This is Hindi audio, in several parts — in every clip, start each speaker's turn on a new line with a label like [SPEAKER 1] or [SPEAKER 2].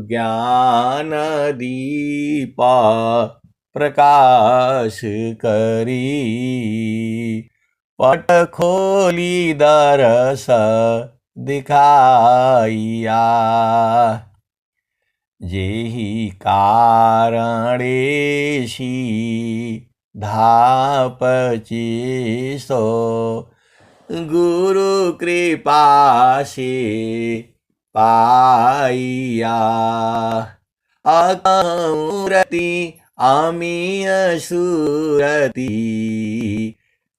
[SPEAKER 1] ज्ञान दीपा प्रकाश करी, पट खोली दरस दिखाइया। जेहि कारणेशी धापची सो, गुरु कृपा से पाइया। अकमूरति अमीय सुरति,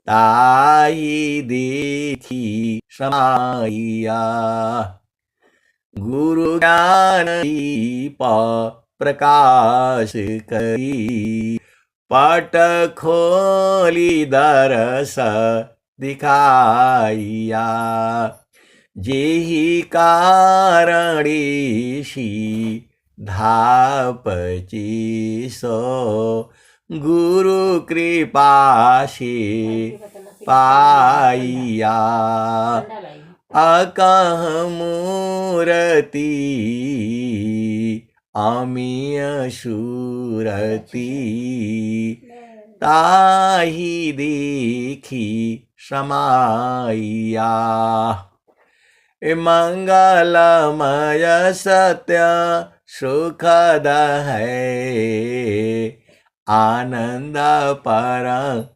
[SPEAKER 1] ताहि देखी समाइया। गुरु ज्ञान दीप प्रकाश करी, पट खोली दरस दिखाइया। जेहि कारणेशी धापची सो, गुरु कृपा से पाइया। अकह मूरति अमीय सुरति, ताहि देखी समाइया। मंगलमय सत्य सुखद है, आनंद परमानंद।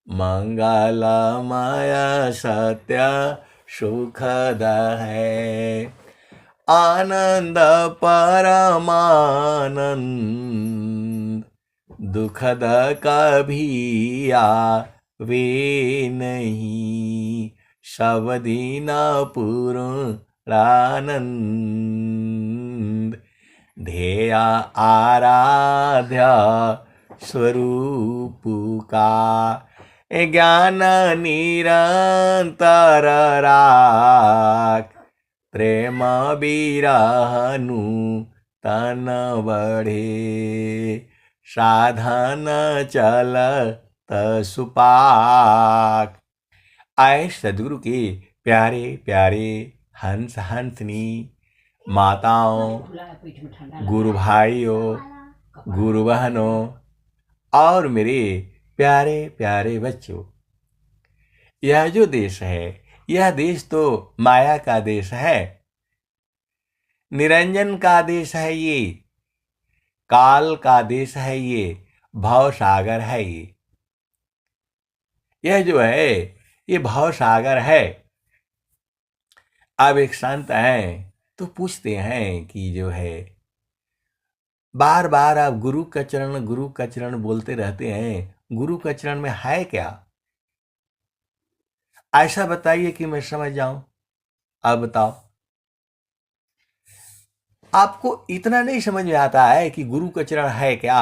[SPEAKER 1] मंगलमय सत्य सुखद है, आनंद परमानंद। दुखद कभी आवे नहीं, सब दिन पूर्णानंद। ध्येय आराध्य स्वरूप का, ज्ञान निरंतर राख। प्रेम बिरहनु तन बढ़े, साधन चलत सुपाक। आए सदगुरु के प्यारे प्यारे हंस हंसनी माताओं, गुरु भाइयों, गुरु बहनों और मेरे प्यारे प्यारे बच्चों। यह जो देश है, यह देश तो माया का देश है, निरंजन का देश है, ये काल का देश है, ये भव सागर है। यह जो है ये भव सागर है। अब एक संत हैं तो पूछते हैं कि जो है बार बार आप गुरु का चरण बोलते रहते हैं, गुरु का चरण में है क्या? ऐसा बताइए कि मैं समझ जाऊं। अब बताओ, आपको इतना नहीं समझ में आता है कि गुरु का चरण है क्या?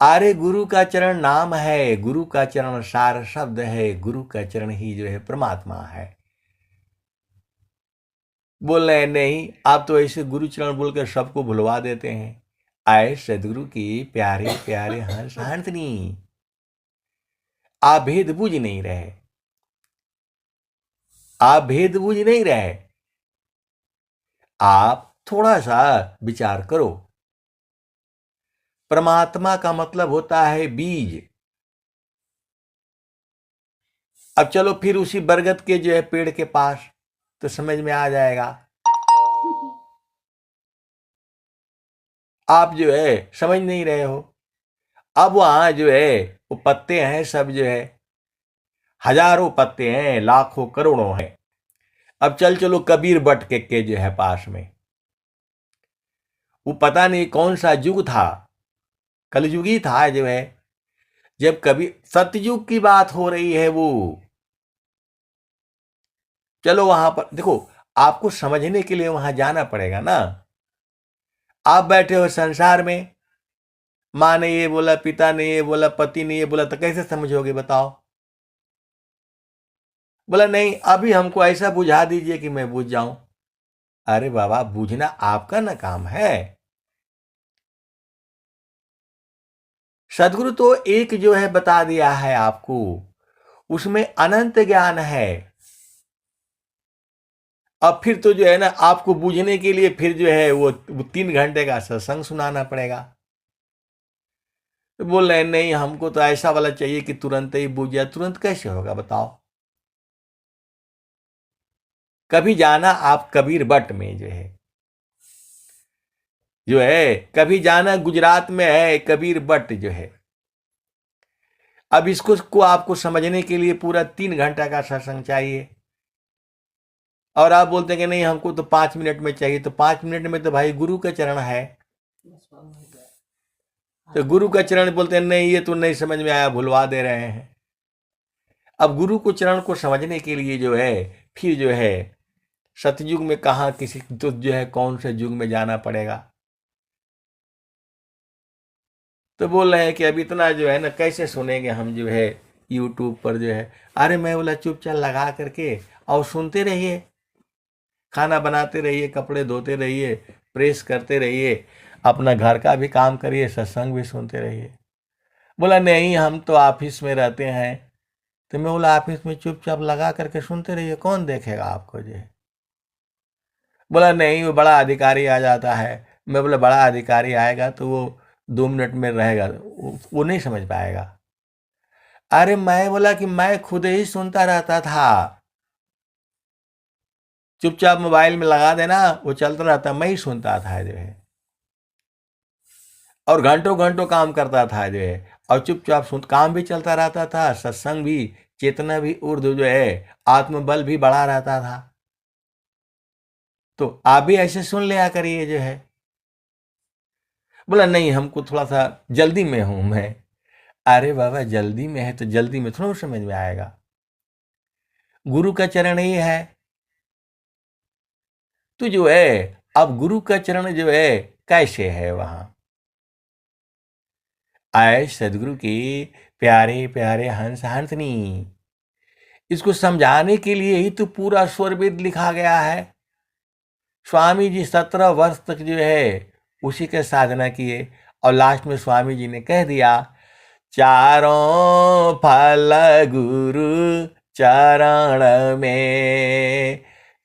[SPEAKER 1] अरे गुरु का चरण नाम है, गुरु का चरण सार शब्द है, गुरु का चरण ही जो है परमात्मा है। बोल रहे नहीं, आप तो ऐसे गुरु चरण बोलकर सबको भुलवा देते हैं। आए सदगुरु की प्यारे प्यारे हंस हंसनी, आप भेद बूझ नहीं रहे, आप भेद बूझ नहीं रहे। आप थोड़ा सा विचार करो। परमात्मा का मतलब होता है बीज। अब चलो फिर उसी बरगद के जो है पेड़ के पास, तो समझ में आ जाएगा। आप जो है समझ नहीं रहे हो। अब वहां जो है वो पत्ते हैं, सब जो है हजारों पत्ते हैं, लाखों करोड़ों हैं। अब चलो कबीर बट के जो है पास में, वो पता नहीं कौन सा युग था, कलयुगी था जो है, जब कभी सतयुग की बात हो रही है वो। चलो वहां पर देखो, आपको समझने के लिए वहां जाना पड़ेगा ना। आप बैठे हो संसार में, माँ ने ये बोला, पिता ने ये बोला, पति ने ये बोला, तो कैसे समझोगे बताओ? बोला नहीं, अभी हमको ऐसा बुझा दीजिए कि मैं बुझ जाऊं। अरे बाबा, बुझना आपका ना काम है। सदगुरु तो एक जो है बता दिया है आपको, उसमें अनंत ज्ञान है। अब फिर तो जो है ना आपको बूझने के लिए फिर जो है वो 3 घंटे का सत्संग सुनाना पड़ेगा। तो बोल रहे नहीं, हमको तो ऐसा वाला चाहिए कि तुरंत ही बूझ जाए। तुरंत कैसे होगा बताओ? कभी जाना आप कबीर बट में जो है कभी जाना गुजरात में है कबीर बट जो है। अब इसको को आपको समझने के लिए पूरा 3 घंटा का सत्संग चाहिए, और आप बोलते हैं कि नहीं हमको तो 5 मिनट में चाहिए। तो 5 मिनट में तो भाई गुरु का चरण है, तो गुरु का चरण बोलते हैं नहीं ये तो नहीं समझ में आया, भुलवा दे रहे हैं। अब गुरु को चरण को समझने के लिए जो है फिर जो है सतयुग में कहा किसी तो जो है कौन से युग में जाना पड़ेगा। तो बोल रहे हैं कि अब इतना जो है ना कैसे सुनेंगे हम जो है यूट्यूब पर जो है। अरे मैं बोला चुपचाप लगा करके और सुनते रहिए, खाना बनाते रहिए, कपड़े धोते रहिए, प्रेस करते रहिए, अपना घर का भी काम करिए, सत्संग भी सुनते रहिए। बोला नहीं हम तो ऑफिस में रहते हैं। तो मैं बोला ऑफिस में चुपचाप लगा करके सुनते रहिए, कौन देखेगा आपको जो है। बोला नहीं वो बड़ा अधिकारी आ जाता है। मैं बोला बड़ा अधिकारी आएगा तो वो 2 मिनट में रहेगा, वो नहीं समझ पाएगा। अरे मैं बोला कि मैं खुद ही सुनता रहता था, चुपचाप मोबाइल में लगा देना वो चलता रहता, मैं ही सुनता था जो है, और घंटों घंटों काम करता था जो है, और चुपचाप सुन काम भी चलता रहता था, सत्संग भी, चेतना भी, उर्दू जो है आत्मबल भी बढ़ा रहता था। तो आप भी ऐसे सुन लिया करिए जो है। बोला नहीं हमको थोड़ा सा जल्दी में हूं मैं। अरे बाबा जल्दी में है तो जल्दी में थोड़ा समझ में आएगा। गुरु का चरण ही है तो जो है, अब गुरु का चरण जो है कैसे है वहां। आए सदगुरु की प्यारे प्यारे हंस हंसनी, इसको समझाने के लिए ही तो पूरा स्वरवेद लिखा गया है। स्वामी जी 17 वर्ष तक जो है उसी के साधना किए, और लास्ट में स्वामी जी ने कह दिया चारों फल गुरु चरण में,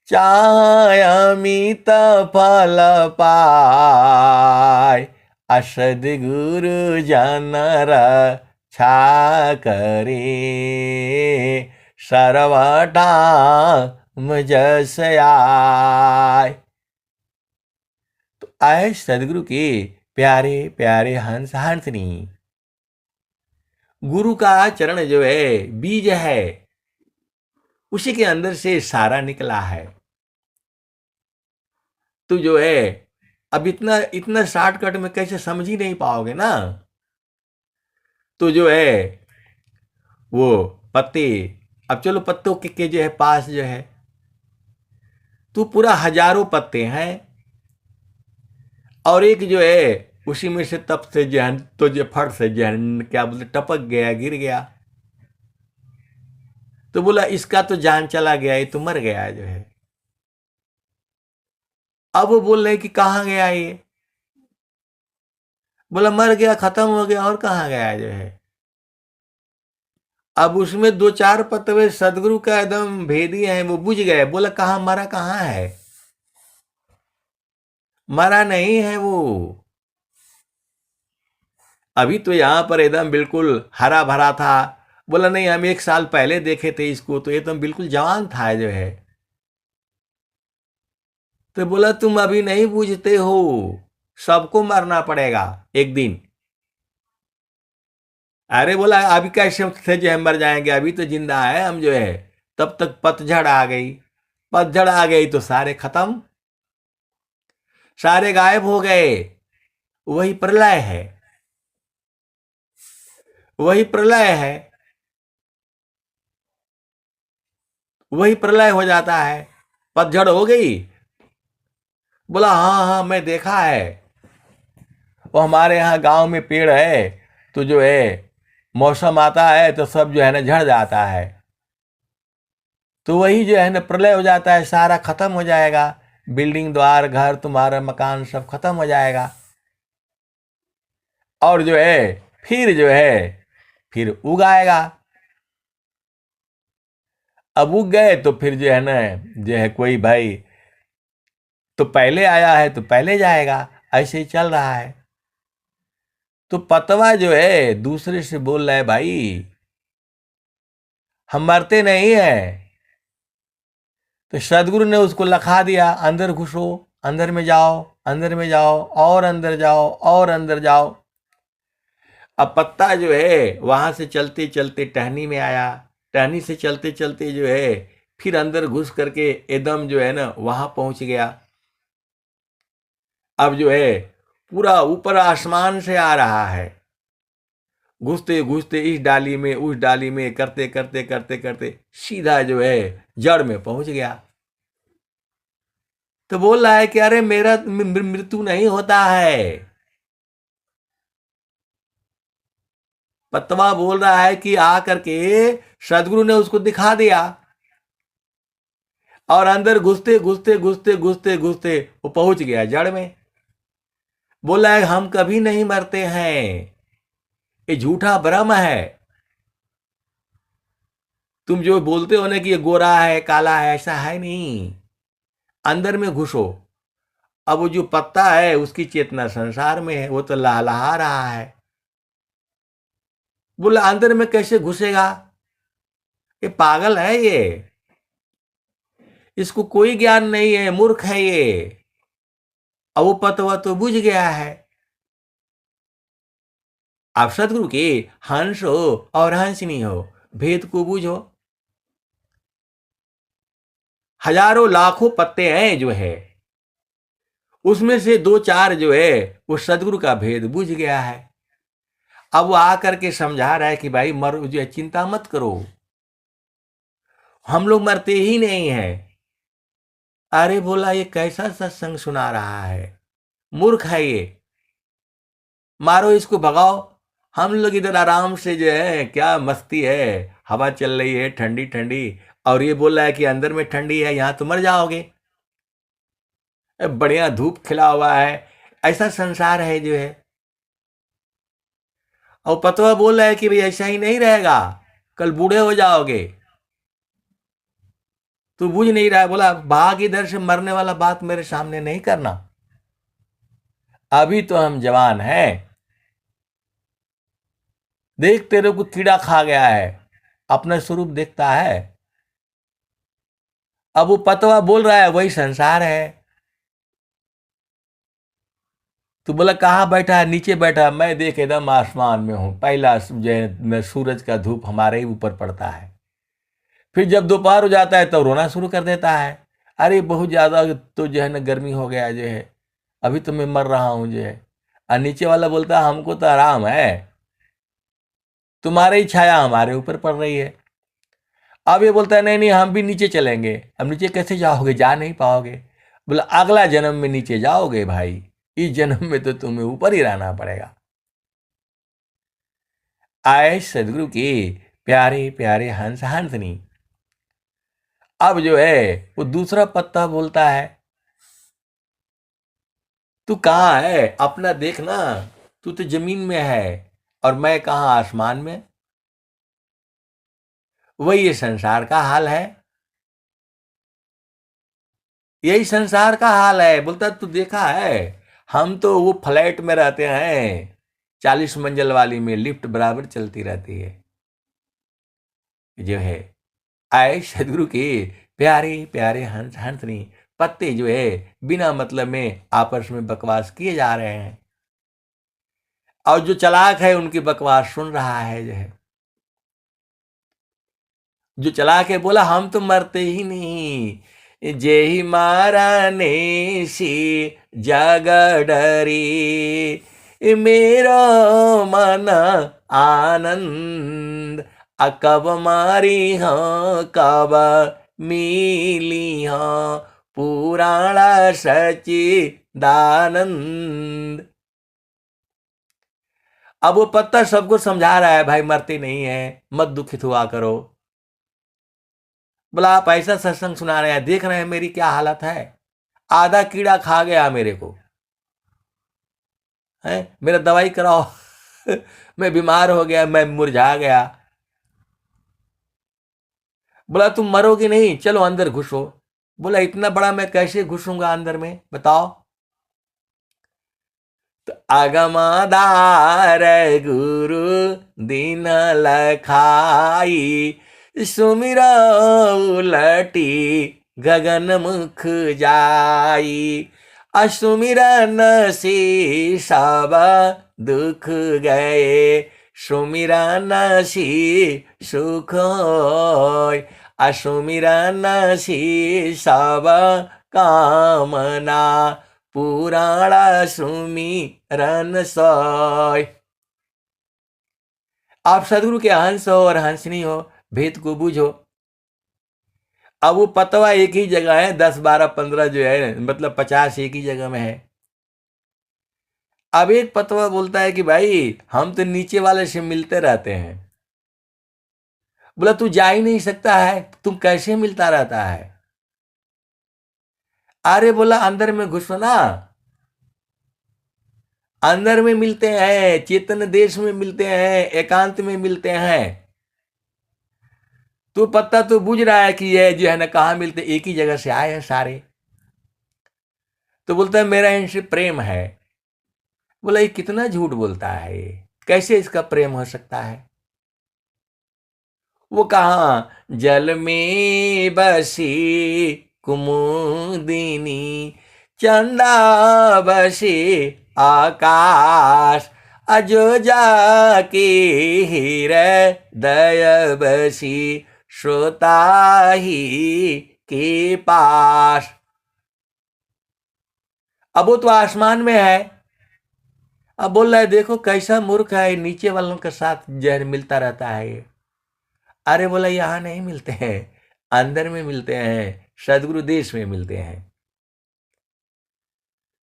[SPEAKER 1] चाय अमित फल पाय, असद गुरु जन रक्षा करे, सर्वटा जस आय। तो आए सदगुरु के प्यारे प्यारे हंस हंसनी। गुरु का चरण जो है बीज है, उसी के अंदर से सारा निकला है। तो जो है अब इतना इतना शॉर्टकट में कैसे समझ ही नहीं पाओगे ना। तो जो है वो पत्ते, अब चलो पत्तों के जो है पास जो है तो पूरा हजारों पत्ते हैं, और एक जो है उसी में से तब से जो है तो जो फट से जो है क्या बोलते टपक गया, गिर गया। तो बोला इसका तो जान चला गया, ये तो मर गया जो है। अब वो बोल रहे कि कहाँ गया ये। बोला मर गया, खत्म हो गया, और कहाँ गया जो है। अब उसमें 2-4 पतवे सदगुरु का एकदम भेदी हैं, वो बुझ गए। बोला कहाँ मरा, कहाँ है, मरा नहीं है वो, अभी तो यहां पर एकदम बिल्कुल हरा भरा था। बोला नहीं हम 1 साल पहले देखे थे इसको, तो एकदम बिल्कुल जवान था जो है। तो बोला तुम अभी नहीं बूझते हो, सबको मरना पड़ेगा एक दिन। अरे बोला अभी कैसे से जो है मर जाएंगे, अभी तो जिंदा है हम जो है। तब तक पतझड़ आ गई, पतझड़ आ गई तो सारे खत्म, सारे गायब हो गए। वही प्रलय है, वही प्रलय है, वही प्रलय हो जाता है। पतझड़ हो गई। बोला हाँ हाँ मैं देखा है, वो हमारे यहाँ गांव में पेड़ है, तो जो है मौसम आता है तो सब जो है ना झड़ जाता है, तो वही जो है ना प्रलय हो जाता है, सारा खत्म हो जाएगा। बिल्डिंग द्वार घर तुम्हारा मकान सब खत्म हो जाएगा, और जो है फिर जो है फिर उगाएगा। अब उग गए तो फिर जो है ना जो है कोई भाई तो पहले आया है तो पहले जाएगा, ऐसे ही चल रहा है। तो पतवा जो है दूसरे से बोल रहा है, भाई हम मरते नहीं है। तो सदगुरु ने उसको लखा दिया, अंदर घुसो, अंदर में जाओ, अंदर में जाओ, और अंदर जाओ, और अंदर जाओ। अब पत्ता जो है वहां से चलते चलते टहनी में आया, टहनी से चलते चलते जो है फिर अंदर घुस करके एकदम जो है ना वहां पहुंच गया। अब जो है पूरा ऊपर आसमान से आ रहा है, घुसते घुसते इस डाली में उस डाली में करते करते करते करते सीधा जो है जड़ में पहुंच गया। तो बोल रहा है कि अरे मेरा मृत्यु नहीं होता है। पतवा बोल रहा है कि आ करके सदगुरु ने उसको दिखा दिया, और अंदर घुसते घुसते घुसते घुसते घुसते वो पहुंच गया जड़ में। बोला है हम कभी नहीं मरते हैं, ये झूठा भ्रम है। तुम जो बोलते हो ना कि ये गोरा है काला है, ऐसा है नहीं। अंदर में घुसो। अब वो जो पत्ता है उसकी चेतना संसार में है, वो तो लहलहा रहा है। बोला अंदर में कैसे घुसेगा, ये पागल है, ये इसको कोई ज्ञान नहीं है, मूर्ख है ये। अब वो पतवा तो बुझ गया है। आप सदगुरु के हंस हो और हंसनी हो, भेद को बूझो। हजारों लाखों पत्ते हैं जो है, उसमें से दो चार जो है वो सदगुरु का भेद बुझ गया है। अब वो आकर के समझा रहा है कि भाई मर जो है चिंता मत करो, हम लोग मरते ही नहीं है। अरे बोला ये कैसा सत्संग सुना रहा है, मूर्ख है ये, मारो इसको भगाओ। हम लोग इधर आराम से जो है क्या मस्ती है, हवा चल रही है ठंडी ठंडी, और ये बोल रहा है कि अंदर में ठंडी है, यहां तो मर जाओगे। बढ़िया धूप खिला हुआ है, ऐसा संसार है जो है। और पतवा बोल रहा है कि भाई ऐसा ही नहीं रहेगा, कल बूढ़े हो जाओगे। तू बुझ नहीं रहा है। बोला भाग इधर से, मरने वाला बात मेरे सामने नहीं करना, अभी तो हम जवान हैं। देख तेरे को कीड़ा खा गया है, अपना स्वरूप देखता है। अब वो पतवा बोल रहा है वही संसार है। तू बोला कहाँ बैठा है, नीचे बैठा। मैं देख एकदम आसमान में हूं, पहला जो है सूरज का धूप हमारे ही ऊपर पड़ता है। फिर जब दोपहर हो जाता है तो रोना शुरू कर देता है, अरे बहुत ज्यादा तो जो है ना गर्मी हो गया जो है, अभी तो मैं मर रहा हूं जो है। और नीचे वाला बोलता है हमको तो आराम है, तुम्हारी छाया हमारे ऊपर पड़ रही है। अब ये बोलता है नहीं नहीं हम भी नीचे चलेंगे। अब नीचे कैसे जाओगे, जा नहीं पाओगे। बोला अगला जन्म में नीचे जाओगे भाई, इस जन्म में तो तुम्हें ऊपर ही रहना पड़ेगा। आए सदगुरु की प्यारे प्यारे हंस हंसनी। अब जो है वो दूसरा पत्ता बोलता है तू कहाँ है, अपना देखना, तू तो जमीन में है और मैं कहाँ आसमान में। वही ये संसार का हाल है, यही संसार का हाल है। बोलता तू देखा है, हम तो वो फ्लैट में रहते हैं, 40 मंजिल वाली में लिफ्ट बराबर चलती रहती है जो है। आए सदगुरु के प्यारे प्यारे हंस हंसनी। पत्ते जो है बिना मतलब में आपस में बकवास किए जा रहे हैं, और जो चालाक है उनकी बकवास सुन रहा है जो है। जो चालाक है बोला हम तो मरते ही नहीं, जे ही मारा ने सी जग डरी, मेरो मन आनंद कब मारी हाँ कब मिली हाँ पुराण सची दानंद। अब वो पत्ता सबको समझा रहा है भाई मरते नहीं है, मत दुखित हुआ करो। बोला आप ऐसा सत्संग सुना रहे हैं, देख रहे हैं मेरी क्या हालत है, आधा कीड़ा खा गया मेरे को है, मेरा दवाई कराओ मैं बीमार हो गया, मैं मुरझा गया। बोला तुम मरोगे नहीं, चलो अंदर घुसो। बोला इतना बड़ा मैं कैसे घुसूंगा अंदर में, बताओ। तो अगमदार गुरु दीन लखाई, सुमिरो उलटी गगन मुख जाई, असुमिरन से सब दुख गए, सुमिरन से सुख होय, असुमिरन से सब कामना, पुराणा सुमिरन सोय। आप सदगुरु के हंस हो और हंसनी हो, भेद को बूझो। अब वो पतवा एक ही जगह है, 10 12 15 जो है, मतलब 50 एक ही जगह में है। अब एक पतवा बोलता है कि भाई हम तो नीचे वाले से मिलते रहते हैं। बोला तू जा ही नहीं सकता है, तुम कैसे मिलता रहता है? अरे बोला अंदर में घुसो ना, अंदर में मिलते हैं, चेतन देश में मिलते हैं, एकांत में मिलते हैं। तो पत्ता तो बुझ रहा है कि ये जो है ना कहाँ मिलते, एक ही जगह से आए हैं सारे। तो बोलता है मेरा इनसे प्रेम है। बोला ये कितना झूठ बोलता है, ये कैसे इसका प्रेम हो सकता है? वो कहा जल में बसी कुमुदिनी, चंदा बसी आकाश, अजो जाके हृदय बसी, श्रोता ही के पास। अब वो तो आसमान में है। अब बोल रहा है देखो कैसा मूर्ख है, नीचे वालों के साथ जहर मिलता रहता है ये। अरे बोला यहां नहीं मिलते हैं, अंदर में मिलते हैं, सदगुरु देश में मिलते हैं।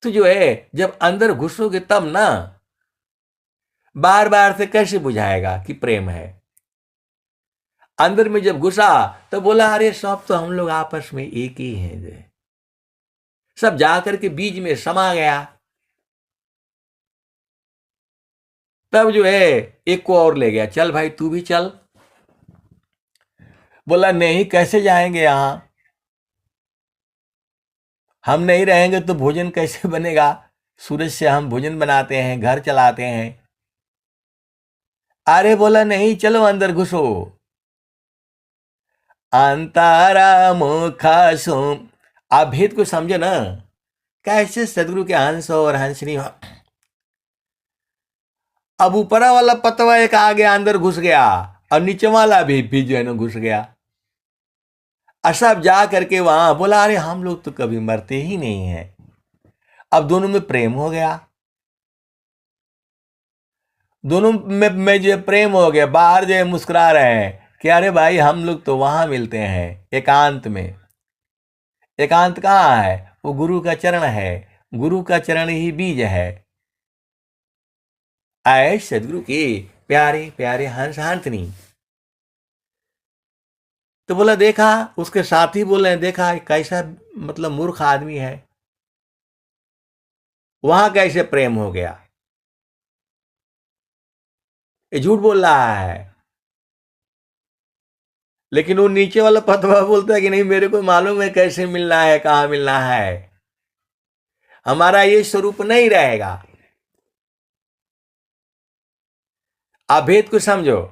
[SPEAKER 1] तो जो है जब अंदर घुसोगे तब ना, बार बार से कैसे बुझाएगा कि प्रेम है? अंदर में जब घुसा तो बोला अरे सब तो हम लोग आपस में एक ही हैं, जो सब जाकर के बीज में समा गया। तब जो है एक को और ले गया, चल भाई तू भी चल। बोला नहीं, कैसे जाएंगे यहां, हम नहीं रहेंगे तो भोजन कैसे बनेगा? सूरज से हम भोजन बनाते हैं, घर चलाते हैं। अरे बोला नहीं, चलो अंदर घुसो। अंतारा मुखा सोम। आप भेद को समझो ना, कैसे सदगुरु के हंस हो और हंसनी हो। अब ऊपरा वाला पतवा एक आ गया, अंदर घुस गया, और नीचे वाला भी जो है ना घुस गया। सब जा करके वहां बोला अरे हम लोग तो कभी मरते ही नहीं है। अब दोनों में प्रेम हो गया, दोनों में जो प्रेम हो गया। बाहर जो है मुस्कुरा रहे हैं कि अरे भाई हम लोग तो वहां मिलते हैं एकांत में। एकांत कहाँ है? वो गुरु का चरण है, गुरु का चरण ही बीज है। आए सदगुरु के प्यारे प्यारे हंस हांतनी। तो बोला देखा, उसके साथी बोल रहे हैं देखा कैसा मतलब मूर्ख आदमी है, वहां कैसे प्रेम हो गया? ये झूठ बोल रहा है। लेकिन वो नीचे वाला पतवा बोलता है कि नहीं मेरे को मालूम है कैसे मिलना है, कहां मिलना है, हमारा ये स्वरूप नहीं रहेगा। आप भेद को समझो।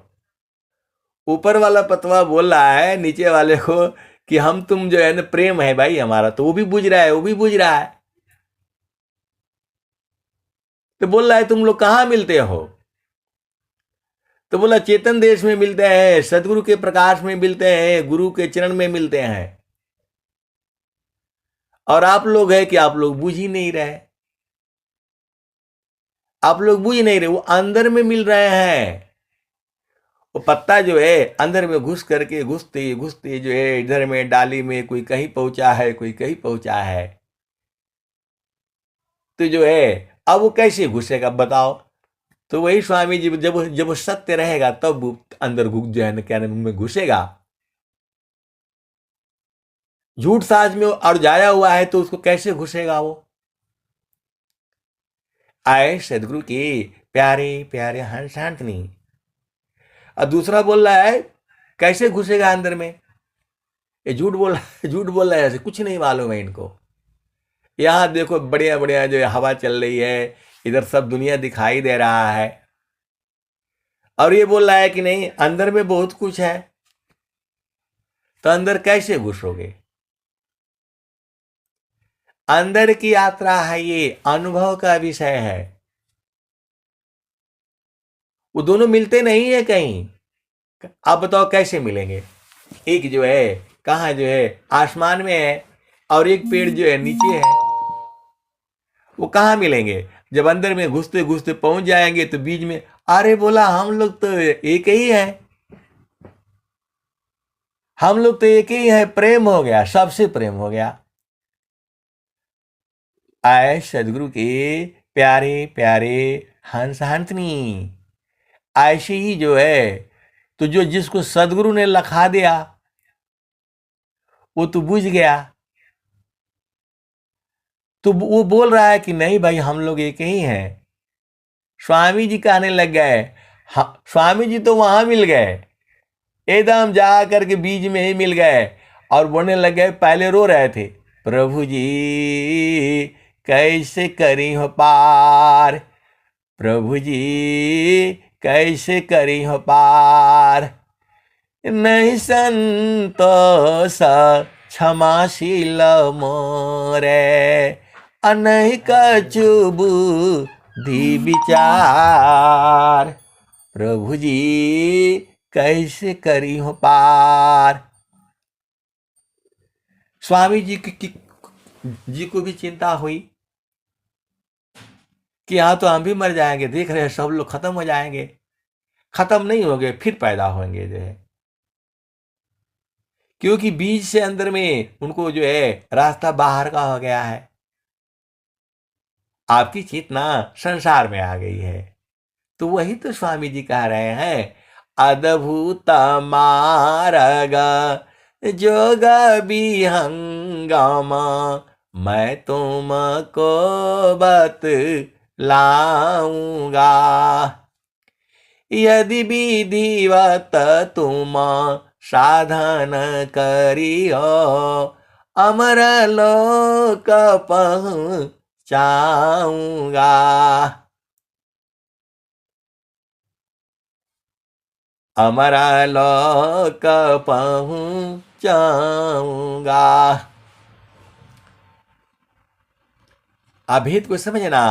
[SPEAKER 1] ऊपर वाला पतवा बोल रहा है नीचे वाले को कि हम तुम जो है ना प्रेम है भाई हमारा, तो वो भी बुझ रहा है, वो भी बुझ रहा है। तो बोल रहा है तुम लोग कहां मिलते हो? तो बोला चेतन देश में मिलते हैं, सदगुरु के प्रकाश में मिलते हैं, गुरु के चरण में मिलते हैं। और आप लोग है कि आप लोग बुझ ही नहीं रहे, आप लोग बुझ नहीं रहे, वो अंदर में मिल रहे हैं। वो पत्ता जो है अंदर में घुस करके घुसते घुसते जो है इधर में डाली में कोई कहीं पहुंचा है, कोई कहीं पहुंचा है। तो जो है अब वो कैसे घुसेगा बताओ? तो वही स्वामी जी जब जब वो सत्य रहेगा तब वो अंदर जो है ना क्या नाम में घुसेगा। झूठ साज में और जाया हुआ है तो उसको कैसे घुसेगा वो? आए सदगुरु के प्यारे प्यारे हंस हांटनी। और दूसरा बोल रहा है कैसे घुसेगा अंदर में? ये झूठ बोल झूठ बोल रहा है, ऐसे कुछ नहीं मालूम है इनको। यहाँ देखो बढ़िया बढ़िया जो हवा चल रही है, इधर सब दुनिया दिखाई दे रहा है, और ये बोल रहा है कि नहीं अंदर में बहुत कुछ है। तो अंदर कैसे घुसोगे? अंदर की यात्रा है, ये अनुभव का विषय है। वो दोनों मिलते नहीं है कहीं। आप बताओ कैसे मिलेंगे? एक जो है कहाँ जो है आसमान में है, और एक पेड़ जो है नीचे है। वो कहाँ मिलेंगे? जब अंदर में घुसते घुसते पहुंच जाएंगे तो बीच में अरे बोला हम लोग तो एक ही है, हम लोग तो एक ही है, प्रेम हो गया, सबसे प्रेम हो गया। आए सदगुरु के प्यारे प्यारे हंस हंसनी, ऐसे ही जो है तो जो जिसको सदगुरु ने लखा दिया वो तो बुझ गया। तो वो बोल रहा है कि नहीं भाई हम लोग एक ही हैं। स्वामी जी कहने लग गए, हाँ स्वामी जी तो वहां मिल गए, एकदम जा करके बीच में ही मिल गए, और बोलने लग गए। पहले रो रहे थे, प्रभु जी कैसे करी हो पार, प्रभु जी कैसे करी हो पार, नहीं संतोष क्षमाशील मोरे, अनहि कछु बुद्धि विचार, प्रभु जी कैसे करी हो पार। स्वामी जी को भी चिंता हुई कि यहाँ तो हम भी मर जाएंगे, देख रहे हैं सब लोग खत्म हो जाएंगे। खत्म नहीं होंगे, फिर पैदा होंगे जो है, क्योंकि बीज से अंदर में उनको जो है रास्ता बाहर का हो गया है। आपकी चेतना संसार में आ गई है। तो वही तो स्वामी जी कह रहे हैं, अद्भुत मार्ग जोग विहंगम, मैं तुमको बतलाऊंगा, यदि विधिवत तुम साधन करियो, अमर लोक पहुंचाऊंगा। अमर लोक पहुंचाऊंगा। अभेद को समझना,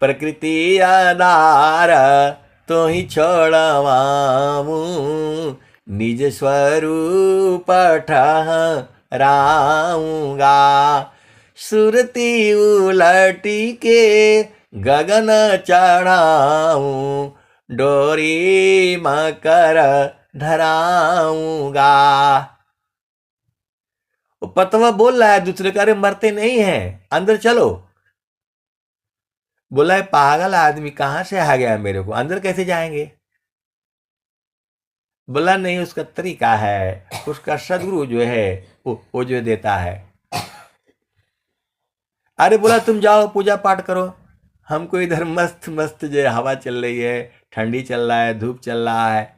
[SPEAKER 1] प्रकृति आधार तो ही छोड़वाऊं, निज स्वरूप ठहराऊंगा, सुरती उलटी के गगन चढ़ाऊं, डोरी मकर धराऊंगा। वो पतवा बोल रहा है दूसरे का, अरे मरते नहीं है, अंदर चलो। बोला है पागल आदमी कहां से आ गया, मेरे को अंदर कैसे जाएंगे? बोला नहीं, उसका तरीका है, उसका सदगुरु जो है वो जो देता है। अरे बोला तुम जाओ पूजा पाठ करो, हमको इधर मस्त मस्त जो हवा चल रही है, ठंडी चल रहा है, धूप चल रहा है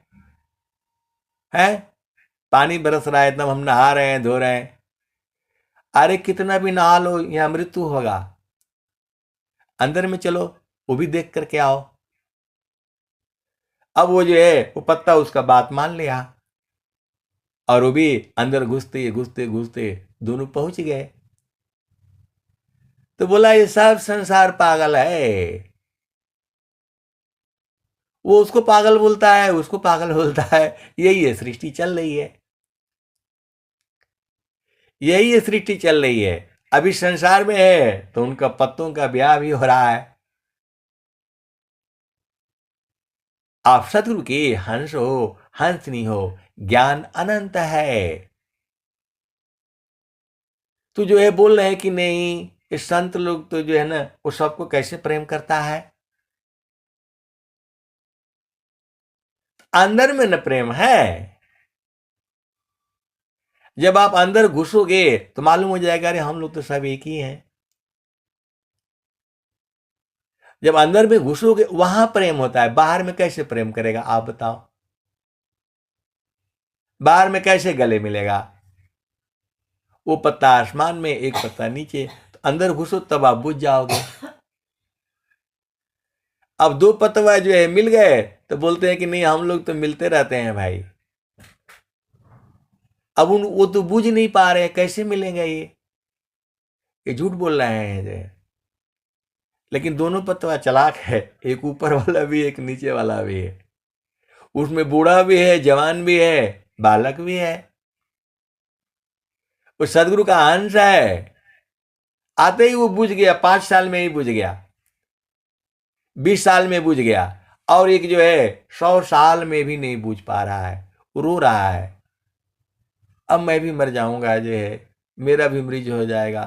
[SPEAKER 1] पानी बरस रहा है, एकदम हम नहा रहे हैं, धो रहे हैं। अरे कितना भी नहा लो यहाँ मृत्यु होगा, अंदर में चलो, वो भी देख करके आओ। अब वो जो है वो पत्ता उसका बात मान लिया, और वो भी अंदर घुसते घुसते घुसते दोनों पहुंच गए। तो बोला ये सब संसार पागल है। वो उसको पागल बोलता है, उसको पागल बोलता है, यही है सृष्टि चल रही है, यही है सृष्टि चल रही है। अभी संसार में है तो उनका पत्तों का ब्याह भी हो रहा है। आप सतगुरु के हंस हो, हंसनी हो, ज्ञान अनंत है। तो जो है बोल रहे हैं कि नहीं ये संत लोग तो जो है ना वो सबको कैसे प्रेम करता है, अंदर में न प्रेम है। जब आप अंदर घुसोगे तो मालूम हो जाएगा अरे हम लोग तो सब एक ही हैं। जब अंदर में घुसोगे वहां प्रेम होता है, बाहर में कैसे प्रेम करेगा आप बताओ? बाहर में कैसे गले मिलेगा? वो पत्ता आसमान में, एक पत्ता नीचे, तो अंदर घुसो तब आप बुझ जाओगे। अब दो पतवा जो है मिल गए तो बोलते हैं कि नहीं हम लोग तो मिलते रहते हैं भाई। अब वो तो बुझ नहीं पा रहे हैं, कैसे मिलेंगे ये झूठ बोल रहे हैं जो है। लेकिन दोनों पतवा चालाक है, एक ऊपर वाला भी एक नीचे वाला भी है, उसमें बूढ़ा भी है, जवान भी है, बालक भी है। वो सदगुरु का अंश है। आते ही वो बुझ गया, 5 साल में ही बुझ गया, 20 साल में बुझ गया। और एक जो है 100 साल में भी नहीं बुझ पा रहा है, रो रहा है अब मैं भी मर जाऊंगा जो है, मेरा भी मृत्यु हो जाएगा।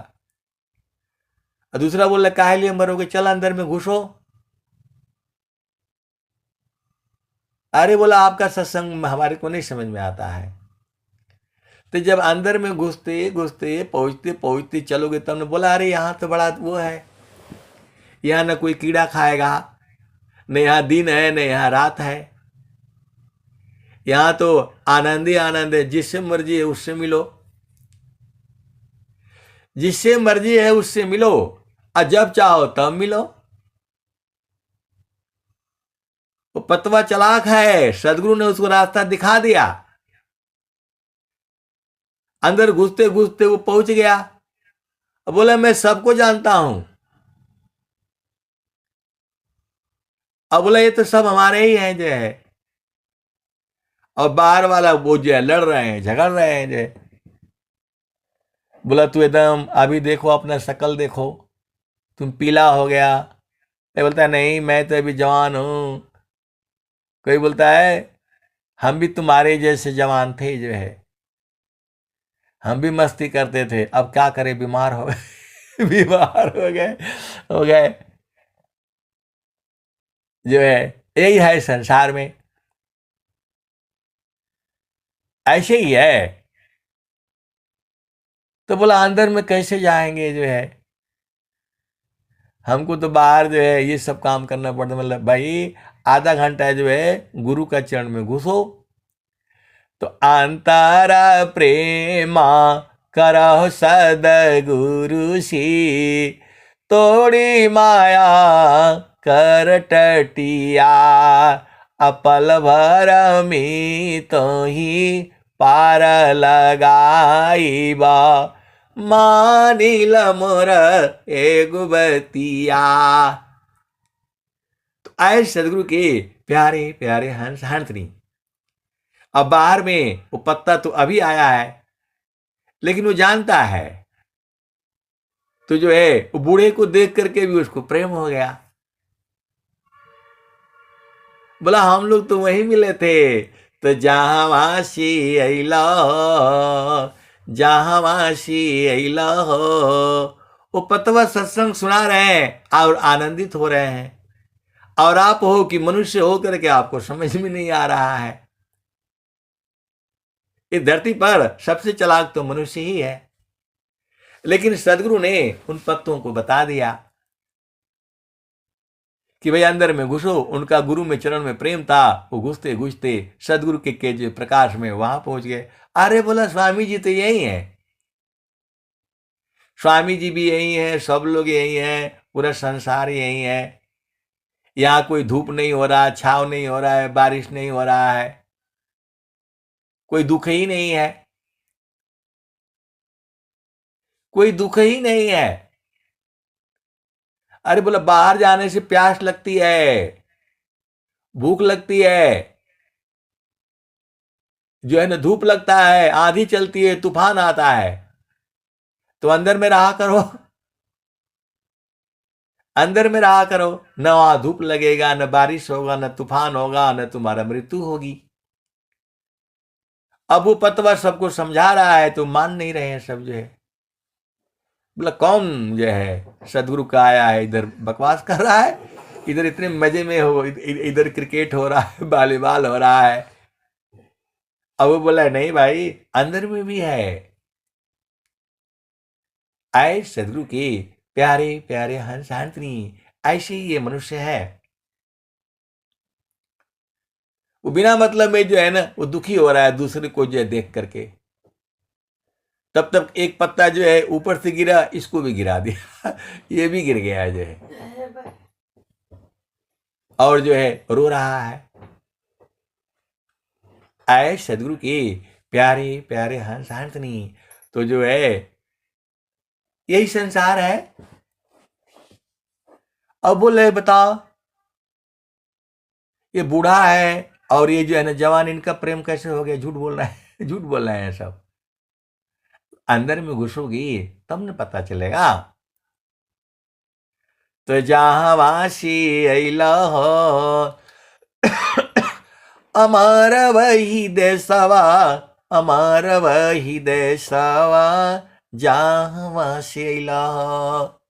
[SPEAKER 1] और दूसरा बोला काहे लिए मरोगे, चल अंदर में घुसो। अरे बोला आपका सत्संग हमारे को नहीं समझ में आता है। तो जब अंदर में घुसते घुसते पहुंचते पहुंचते चलोगे तब ने बोला अरे यहाँ तो बड़ा वो है, यहाँ न कोई कीड़ा खाएगा, न यहाँ दिन है न यहाँ रात है, यहाँ तो आनंद ही आनंद है, जिससे मर्जी है उससे मिलो, जिससे मर्जी है उससे मिलो, और जब चाहो तब मिलो। वो पतवा चालाक है, सदगुरु ने उसको रास्ता दिखा दिया। अंदर घुसते घुसते वो पहुंच गया, बोला मैं सबको जानता हूं। अब बोला ये तो सब हमारे ही हैं जो है। और बाहर वाला वो जो है लड़ रहे हैं, झगड़ रहे हैं जो है। बोला तू एकदम अभी देखो अपना शक्ल देखो, तुम पीला हो गया। कोई बोलता है नहीं मैं तो अभी जवान हूं। कोई बोलता है हम भी तुम्हारे जैसे जवान थे जो है, हम भी मस्ती करते थे, अब क्या करें बीमार हो गए बीमार हो गए जो है। यही है संसार में, ऐसे ही है। तो बोला अंदर में कैसे जाएंगे जो है, हमको तो बाहर जो है ये सब काम करना पड़ता। मतलब भाई आधा घंटा जो है गुरु का चरण में घुसो, तो अंतरा प्रेमा करहो सदगुरु सी, तोड़ी माया कर टटिया, अपल भर में तो ही पार लगाईबा, मानिल मोर एगुबतिया। तो आए सदगुरु के प्यारे प्यारे हंस हंसनी। अब बाहर में वो पत्ता तो अभी आया है, लेकिन वो जानता है, तो जो है वो बूढ़े को देख करके भी उसको प्रेम हो गया। बोला हम लोग तो वहीं मिले थे, तो जहां वासी अला, जहां वासी अला हो। वो पतवा सत्संग सुना रहे हैं और आनंदित हो रहे हैं, और आप हो कि मनुष्य हो करके आपको समझ में नहीं आ रहा है। इस धरती पर सबसे चालाक तो मनुष्य ही है। लेकिन सदगुरु ने उन पत्तों को बता दिया कि भाई अंदर में घुसो। उनका गुरु में चरण में प्रेम था, वो घुसते घुसते सदगुरु के जो प्रकाश में वहां पहुंच गए। अरे बोला स्वामी जी तो यही है, स्वामी जी भी यही है, सब लोग यही है, पूरा संसार यही है। यहाँ कोई धूप नहीं हो रहा, छाव नहीं हो रहा है, बारिश नहीं हो रहा है, कोई दुख ही नहीं है, कोई दुख ही नहीं है। अरे बोला बाहर जाने से प्यास लगती है, भूख लगती है, जो है ना धूप लगता है, आंधी चलती है, तूफान आता है, तो अंदर में रहा करो, अंदर में रहा करो। न वहां धूप लगेगा, न बारिश होगा, न तूफान होगा, न तुम्हारा मृत्यु होगी। अब वो पतवा सबको समझा रहा है तो मान नहीं रहे हैं सब जो है। बोला कौन जो है सदगुरु का आया है इधर बकवास कर रहा है, इधर इतने मजे में हो, इधर क्रिकेट हो रहा है, वॉलीबॉल हो रहा है। अब वो बोला नहीं भाई अंदर में भी है। आए सदगुरु के प्यारे प्यारे हंस हंसनी, ऐसे ही ये मनुष्य है। वो बिना मतलब में जो है ना वो दुखी हो रहा है दूसरे को जो है देख करके। तब तक एक पत्ता जो है ऊपर से गिरा, इसको भी गिरा दिया ये भी गिर गया जो है, और जो है रो रहा है। आए सदगुरु की प्यारे प्यारे हंस हंसनी। तो जो है यही संसार है। अब बोले बताओ, ये बूढ़ा है और ये जो है ना जवान, इनका प्रेम कैसे हो गया? झूठ बोल रहा है झूठ बोल रहे हैं सब। अंदर में घुसोगी तब न पता चलेगा। तो जहां वासी अइला हो अमर वही देशवा, अमर वही देशवा, जहां वासी अइला हो,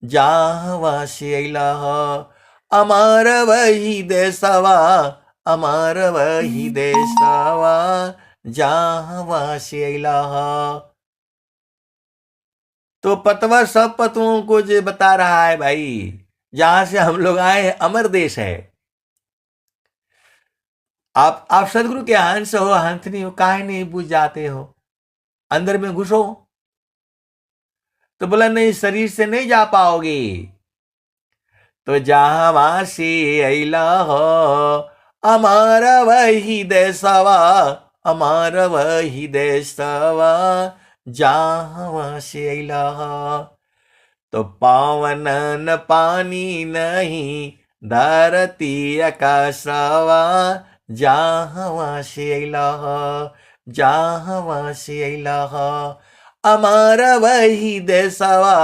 [SPEAKER 1] जहां वासी अइला हो, अमर वही देशवा, अमर वही देशवा, जहां वासी अइला हो। तो पतवा सब पतवों को जो बता रहा है भाई, जहां से हम लोग आए हैं अमर देश है। आप सदगुरु के हंस हो, हंसनी हो, काहे नहीं बुझ जाते हो? अंदर में घुसो। तो बोला नहीं, शरीर से नहीं जा पाओगे। तो जहां वासी अइला हो, अमर वही देशवा, अमर वही देशवा, जहां वासी अइला हो। तो पावन न पानी नहीं, धरती आकाशवा, जहां वासी अइला हो, जहां वासी अइला हो, अमर वही देशवा,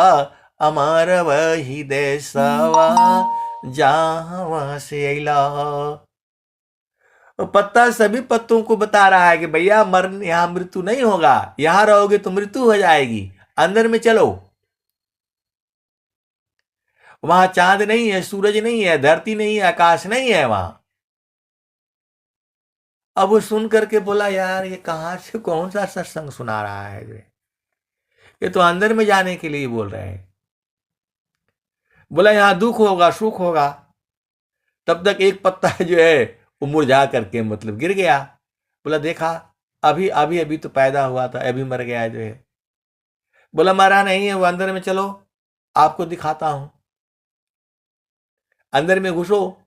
[SPEAKER 1] अमर वही देशवा, जहां वासी अइला हो। पत्ता सभी पत्तों को बता रहा है कि भैया मरण, यहां मृत्यु नहीं होगा, यहां रहोगे तो मृत्यु हो जाएगी। अंदर में चलो, वहां चांद नहीं है, सूरज नहीं है, धरती नहीं है, आकाश नहीं है वहां। अब वो सुन करके बोला यार ये कहां से कौन सा सत्संग सुना रहा है? ये तो अंदर में जाने के लिए बोल रहे हैं। बोला यहां दुख होगा, सुख होगा। तब तक एक पत्ता जो है वो मुरझा करके मतलब गिर गया। बोला देखा, अभी अभी अभी तो पैदा हुआ था, अभी मर गया जो है। बोला मरा नहीं है, वो अंदर में चलो, आपको दिखाता हूं। अंदर में घुसो।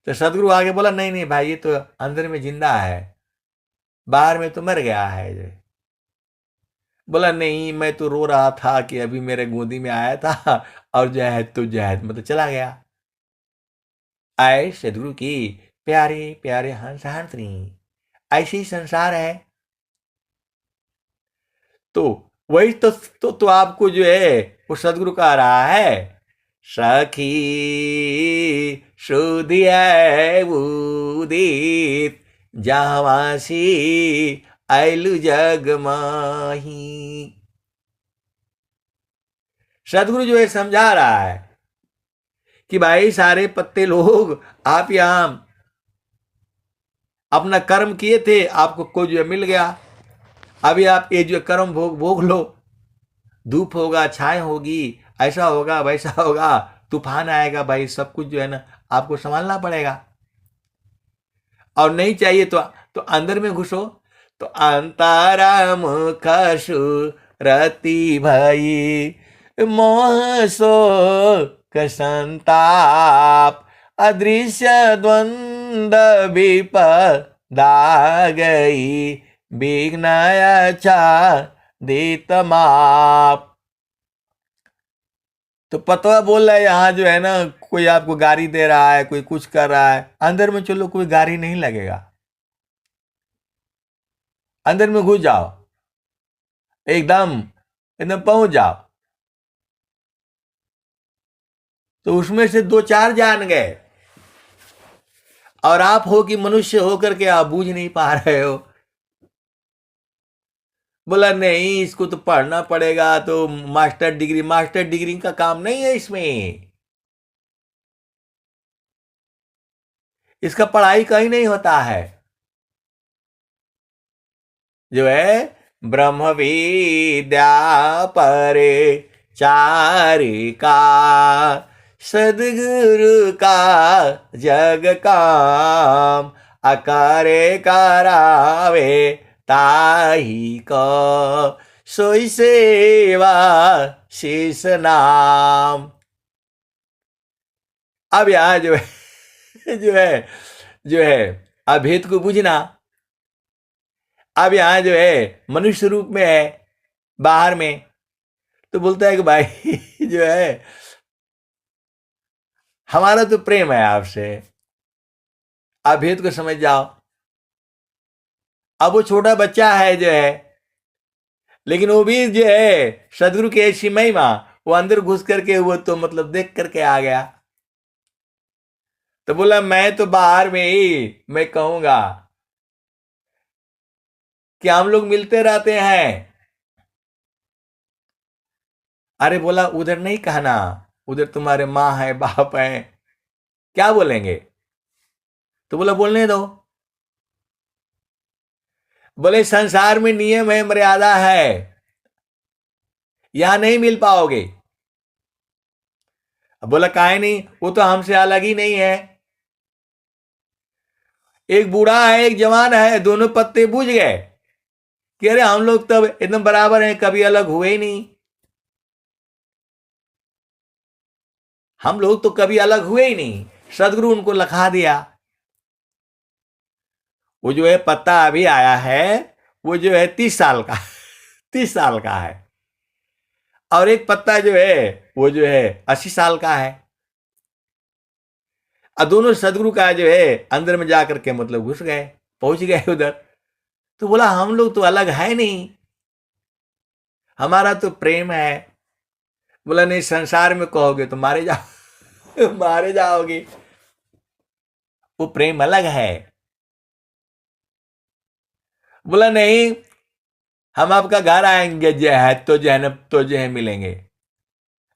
[SPEAKER 1] तो सदगुरु आगे बोला नहीं नहीं भाई, ये तो अंदर में जिंदा है, बाहर में तो मर गया है जो। बोला नहीं, मैं तो रो रहा था कि अभी मेरे गोदी में आया था और जो है तो जो है मतलब चला गया। आए सदगुरु की प्यारे प्यारे हंस हंसनी। ऐसे ही संसार है। तो वही तो आपको जो है वो सदगुरु कह रहा है, सखी सुधिया उदित, जहावासी आयलु जग माही। सदगुरु जो है समझा रहा है कि भाई सारे पत्ते लोग, आप यहां अपना कर्म किए थे, आपको कोई जो मिल गया। अभी आप ये जो कर्म भोग लो। धूप होगा, छाए होगी, ऐसा होगा वैसा होगा, तूफान आएगा भाई, सब कुछ जो है ना आपको संभालना पड़ेगा। और नहीं चाहिए तो अंदर में घुसो। तो अंतारा मुख रति भई, मोह सो संताप, अदृश्य द्वंद विपदा गई, विघ्न देत माप। तो पतवा बोल रहा है यहां जो है ना कोई आपको गाली दे रहा है, कोई कुछ कर रहा है, अंदर में चलो, कोई गाली नहीं लगेगा। अंदर में घुस जाओ, एकदम एकदम पहुंच जाओ। तो उसमें से दो चार जान गए, और आप हो कि मनुष्य होकर के आप बूझ नहीं पा रहे हो। बोला नहीं, इसको तो पढ़ना पड़ेगा, तो मास्टर डिग्री का काम नहीं है इसमें। इसका पढ़ाई कहीं नहीं होता है। जो है ब्रह्म विद्या परे चारिका, सदगुरु का जग काम, अकारे करावे ताही को सोई सेवा शेष नाम। अब यहां जो है जो है अभेद को बुझना। अब यहां जो है मनुष्य रूप में है, बाहर में, तो बोलता है कि भाई जो है हमारा तो प्रेम है आपसे, आप भेद को समझ जाओ। अब वो छोटा बच्चा है जो है, लेकिन वो भी जो है सदगुरु की ऐसी महिमा, वो अंदर घुस करके वो तो मतलब देख करके आ गया। तो बोला मैं तो बाहर में ही मैं कहूंगा कि हम लोग मिलते रहते हैं। अरे बोला उधर नहीं कहना, उधर तुम्हारे माँ है बाप है, क्या बोलेंगे? तो बोला बोलने दो। बोले संसार में नियम है, मर्यादा है, यहां नहीं मिल पाओगे। अब बोला काहे नहीं, वो तो हमसे अलग ही नहीं है। एक बूढ़ा है एक जवान है, दोनों पत्ते बुझ गए कि अरे हम लोग तब एकदम बराबर हैं, कभी अलग हुए ही नहीं। हम लोग तो कभी अलग हुए ही नहीं। सदगुरु उनको लखा दिया। वो जो है पत्ता अभी आया है, वो जो है 30 साल का 30 साल का है, और एक पत्ता जो है वो जो है 80 साल का है। और दोनों सदगुरु का जो है अंदर में जाकर के मतलब घुस गए, पहुंच गए उधर। तो बोला हम लोग तो अलग है नहीं, हमारा तो प्रेम है। बोला नहीं, संसार में कहोगे तो मारे जाओ मारे जाओगे, वो प्रेम अलग है। बोला नहीं, हम आपका घर आएंगे जो है तो जो है ना, तो जो है मिलेंगे।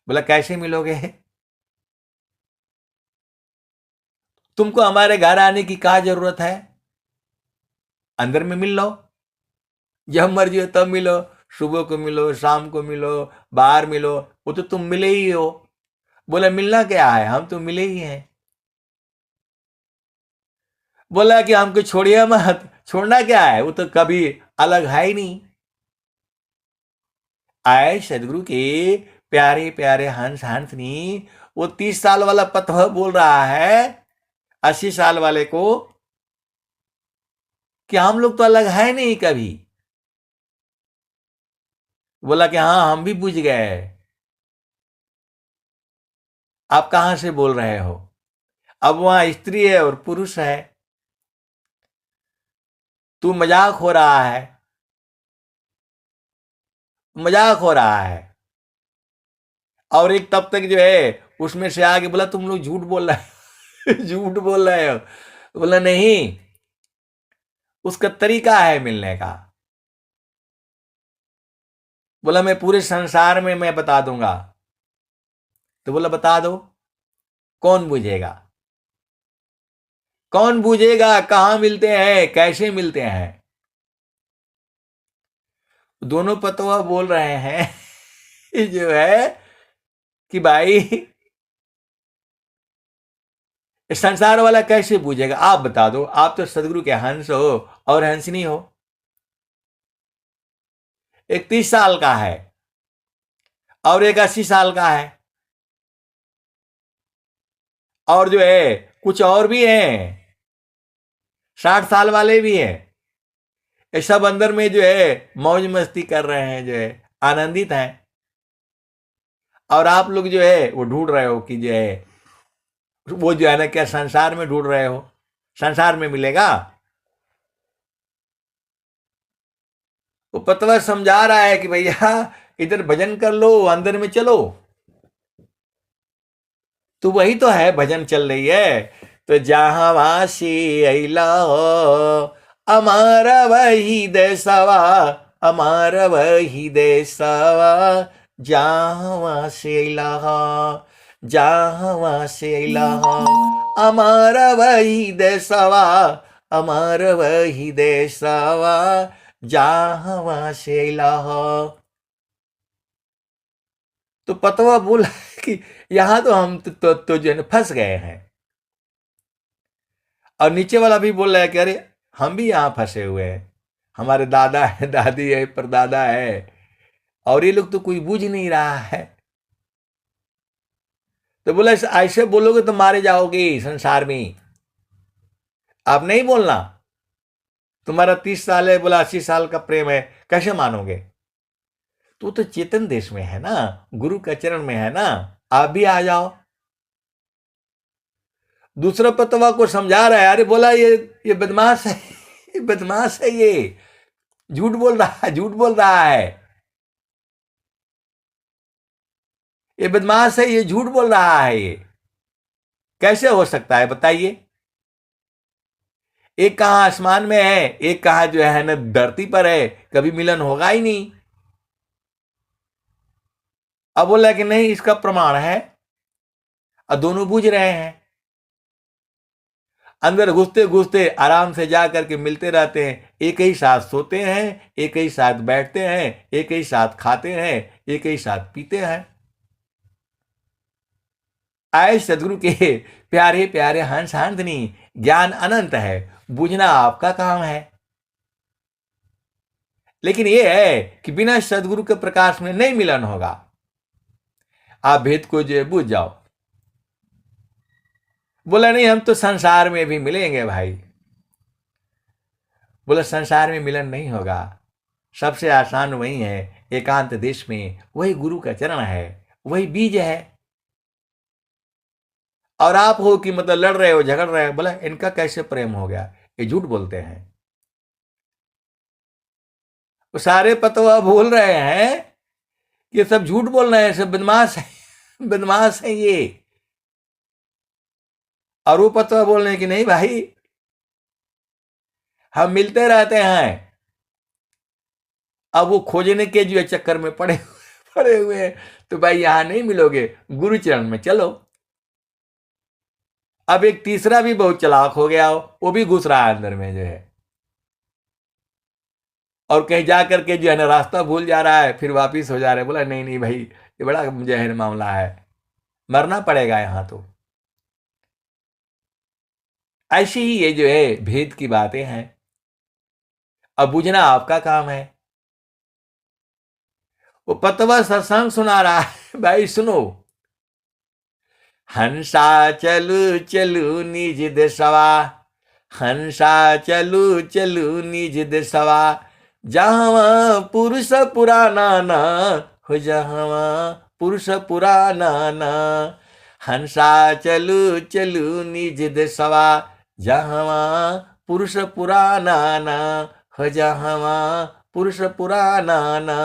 [SPEAKER 1] बोला कैसे मिलोगे? तुमको हमारे घर आने की क्या जरूरत है, अंदर में मिल लो, जब मर्जी हो तब मिलो, सुबह को मिलो, शाम को मिलो, बाहर मिलो, वो तो तुम मिले ही हो। बोला मिलना क्या है, हम तो मिले ही हैं। बोला कि हमको छोड़िए मत, छोड़ना क्या है, वो तो कभी अलग है ही नहीं। आए सदगुरु के प्यारे प्यारे हंस हंसनी, वो 30 साल वाला पतवा बोल रहा है 80 साल वाले को कि हम लोग तो अलग है नहीं कभी। बोला कि हाँ हम भी बुझ गए, आप कहां से बोल रहे हो? अब वहां स्त्री है और पुरुष है, तू मजाक हो रहा है, मजाक हो रहा है। और एक तब तक जो है उसमें से आगे बोला तुम लोग झूठ बोल रहे हो झूठ बोल रहे हो। बोला नहीं, उसका तरीका है मिलने का। बोला मैं पूरे संसार में मैं बता दूंगा। तो बोला बता दो, कौन बुझेगा, कौन बुझेगा, कहां मिलते हैं, कैसे मिलते हैं? दोनों पतवा बोल रहे हैं जो है कि भाई संसार वाला कैसे पूछेगा, आप बता दो, आप तो सदगुरु के हंस हो और हंसनी हो। एक 30 साल का है और एक 80 साल का है, और जो है कुछ और भी हैं, 60 साल वाले भी हैं। ये सब अंदर में जो है मौज मस्ती कर रहे हैं, जो है आनंदित हैं। और आप लोग जो है वो ढूंढ रहे हो कि जो है वो जो है ना, क्या संसार में ढूंढ रहे हो, संसार में मिलेगा? वो पतवा समझा रहा है कि भैया इधर भजन कर लो, अंदर में चलो। तो वही तो है, भजन चल रही है। तो जहां वासी अला हो, अमारा वही देसवा, अमारा वही देसवा, जहां वासी अला हो, जहां वासी अला हो, अमारा वही देसवा, अमारा वही देसवा, जहां वासी अला हो। तो पतवा बोला कि यहां तो हम तो जो है ना फंस गए हैं। और नीचे वाला भी बोल रहा है कि अरे हम भी यहां फंसे हुए हैं, हमारे दादा है, दादी है, परदादा है, और ये लोग तो कोई बूझ नहीं रहा है। तो बोला ऐसे बोलोगे तो मारे जाओगे संसार में, आप नहीं बोलना। तुम्हारा 30 साल है, बोला 80 साल का प्रेम है, कैसे मानोगे? तो चेतन देश में है ना, गुरु का चरण में है ना, आप भी आ जाओ। दूसरा पतवा को समझा रहा है, अरे बोला ये बदमाश है, ये बदमाश है, ये झूठ बोल रहा है, झूठ बोल रहा है, ये बदमाश है, ये झूठ बोल रहा है, ये कैसे हो सकता है बताइए? एक कहां आसमान में है, एक कहां जो है ना धरती पर है, कभी मिलन होगा ही नहीं। अब बोला कि नहीं, इसका प्रमाण है, और दोनों बूझ रहे हैं। अंदर घुसते घुसते आराम से जा करके मिलते रहते हैं, एक ही साथ सोते हैं, एक ही साथ बैठते हैं, एक ही साथ खाते हैं, एक ही साथ पीते हैं। आए सदगुरु के प्यारे प्यारे हंस हंसनी, ज्ञान अनंत है, बूझना आपका काम है। लेकिन यह है कि बिना सदगुरु के प्रकाश में नहीं मिलन होगा। आप भेद को जो बूझ जाओ। बोला नहीं, हम तो संसार में भी मिलेंगे भाई। बोला संसार में मिलन नहीं होगा, सबसे आसान वही है, एकांत देश में, वही गुरु का चरण है, वही बीज है। और आप हो कि मतलब लड़ रहे हो, झगड़ रहे हो, बोला इनका कैसे प्रेम हो गया, ये झूठ बोलते हैं। वो सारे पतवा बोल रहे हैं, ये सब झूठ बोल रहे हैं, सब बदमाश है, बदमाश है ये। और वो पतवा बोल रहे हैं कि नहीं भाई, हम मिलते रहते हैं। अब वो खोजने के जो चक्कर में पड़े हुए हैं, तो भाई यहां नहीं मिलोगे, गुरु चरण में चलो। अब एक तीसरा भी बहुत चालाक हो गया हो, वो भी घुस रहा है अंदर में जो है, और कहीं जा करके जो है ना रास्ता भूल जा रहा है, फिर वापिस हो जा रहा है। बोला नहीं नहीं भाई, ये बड़ा जो है मामला है, मरना पड़ेगा यहां तो। ऐसी ही ये जो है भेद की बातें हैं, अब बुझना आपका काम है। वो पतवा सत्संग सुना रहा है, भाई सुनो। हंसा चलू चलू निज देशवा, हंसा चलू चलू निज देशवा, जहाँ पुरुष पुराना ना हो, जहाँ पुरुष पुराना ना। हंसा चलू चलू निज देशवा, जहाँ पुरुष पुराना ना हो, जहाँ पुरुष पुराना ना।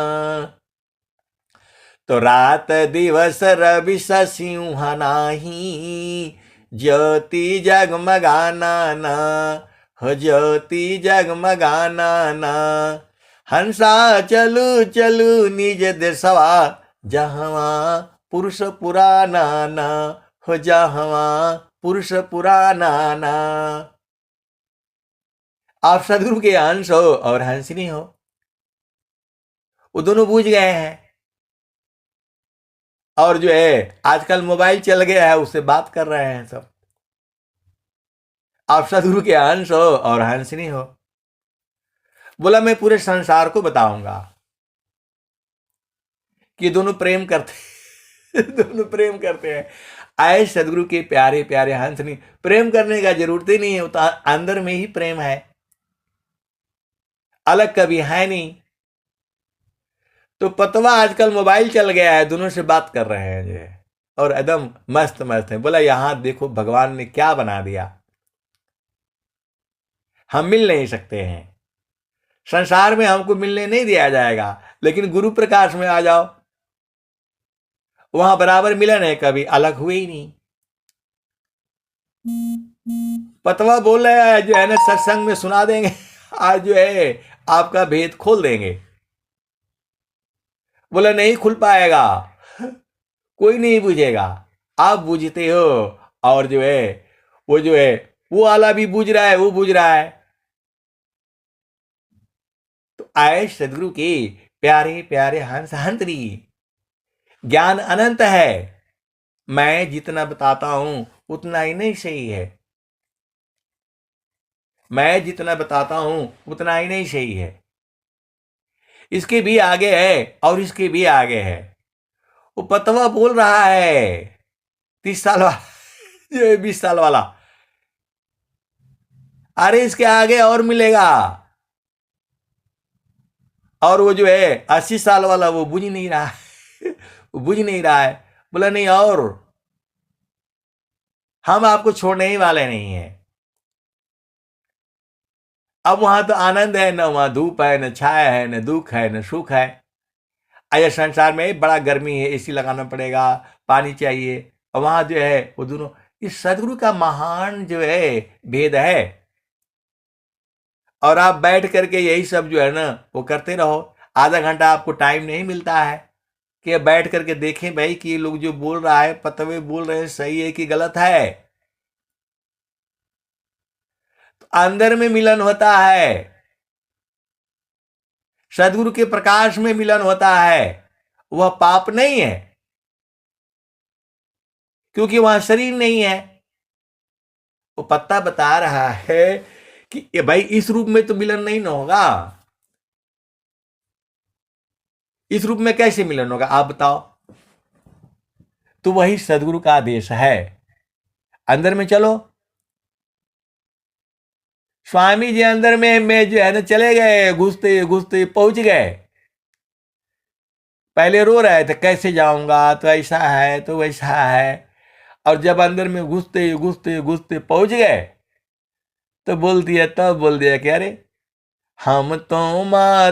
[SPEAKER 1] तो रात दिवस रवि सिंह नाही, ज्योति जगमगाना ना हो, ज्योति जगमगाना ना। हंसा चलू चलू निज देशवा, जहाँ पुरुष पुराना ना हो, जहाँ पुरुष पुराना ना। आप सदगुरु के अंश हो और हंसनी हो, वो दोनों बूझ गए हैं। और जो है आजकल मोबाइल चल गया है, उससे बात कर रहे हैं सब। आप सदगुरु के अंश हो और हंसनी हो। बोला मैं पूरे संसार को बताऊंगा कि दोनों प्रेम करते दोनों प्रेम करते हैं। आए सदगुरु के प्यारे प्यारे हंसनी, प्रेम करने का जरूरत ही नहीं है, तो अंदर में ही प्रेम है, अलग कभी है नहीं। तो पतवा आजकल मोबाइल चल गया है, दोनों से बात कर रहे हैं जो है, और एकदम मस्त मस्त है। बोला यहां देखो भगवान ने क्या बना दिया, हम मिल नहीं सकते हैं, संसार में हमको मिलने नहीं दिया जाएगा, लेकिन गुरु प्रकाश में आ जाओ, वहां बराबर मिलन है, कभी अलग हुए ही नहीं। पतवा बोल रहे हैं जो है ना सत्संग में सुना देंगे, आज जो है आपका भेद खोल देंगे। बोला नहीं खुल पाएगा, कोई नहीं बुझेगा, आप बुझते हो, और जो है वो जो है वो वाला भी बुझ रहा है, वो बुझ रहा है। तो आए सदगुरु के प्यारे प्यारे हंस हंतरी, ज्ञान अनंत है, मैं जितना बताता हूं उतना ही नहीं सही है। मैं जितना बताता हूं उतना ही नहीं सही है, इसके भी आगे है और इसके भी आगे है। वो पतवा बोल रहा है 30 साल वाला जो है 20 साल वाला, अरे इसके आगे और मिलेगा। और वो जो है 80 साल वाला वो बुझ नहीं रहा है वो बुझ नहीं रहा है, बोला नहीं और हम आपको छोड़ने ही वाले नहीं है। अब वहां तो आनंद है, न वहां धूप है, न छाया है, न दुख है, न सुख है। आया संसार में बड़ा गर्मी है, एसी लगाना पड़ेगा, पानी चाहिए, और वहां जो है वो दोनों, इस सदगुरु का महान जो है भेद है। और आप बैठ करके यही सब जो है ना वो करते रहो, आधा घंटा आपको टाइम नहीं मिलता है कि अब बैठ करके देखें भाई कि ये लोग जो बोल रहा है पतवे बोल रहे हैं सही है कि गलत है। तो अंदर में मिलन होता है, सदगुरु के प्रकाश में मिलन होता है, वह पाप नहीं है, क्योंकि वहां शरीर नहीं है। वो पत्ता बता रहा है कि ये भाई इस रूप में तो मिलन नहीं ना होगा, इस रूप में कैसे मिलन होगा आप बताओ। तो वही सदगुरु का आदेश है, अंदर में चलो। स्वामी जी अंदर में जो है ना चले गए, घुसते घुसते पहुंच गए। पहले रो रहे थे कैसे जाऊंगा, तो ऐसा है तो वैसा है, और जब अंदर में घुसते घुसते घुसते पहुंच गए तो बोल दिया, तब बोल दिया कि अरे हम तो माँ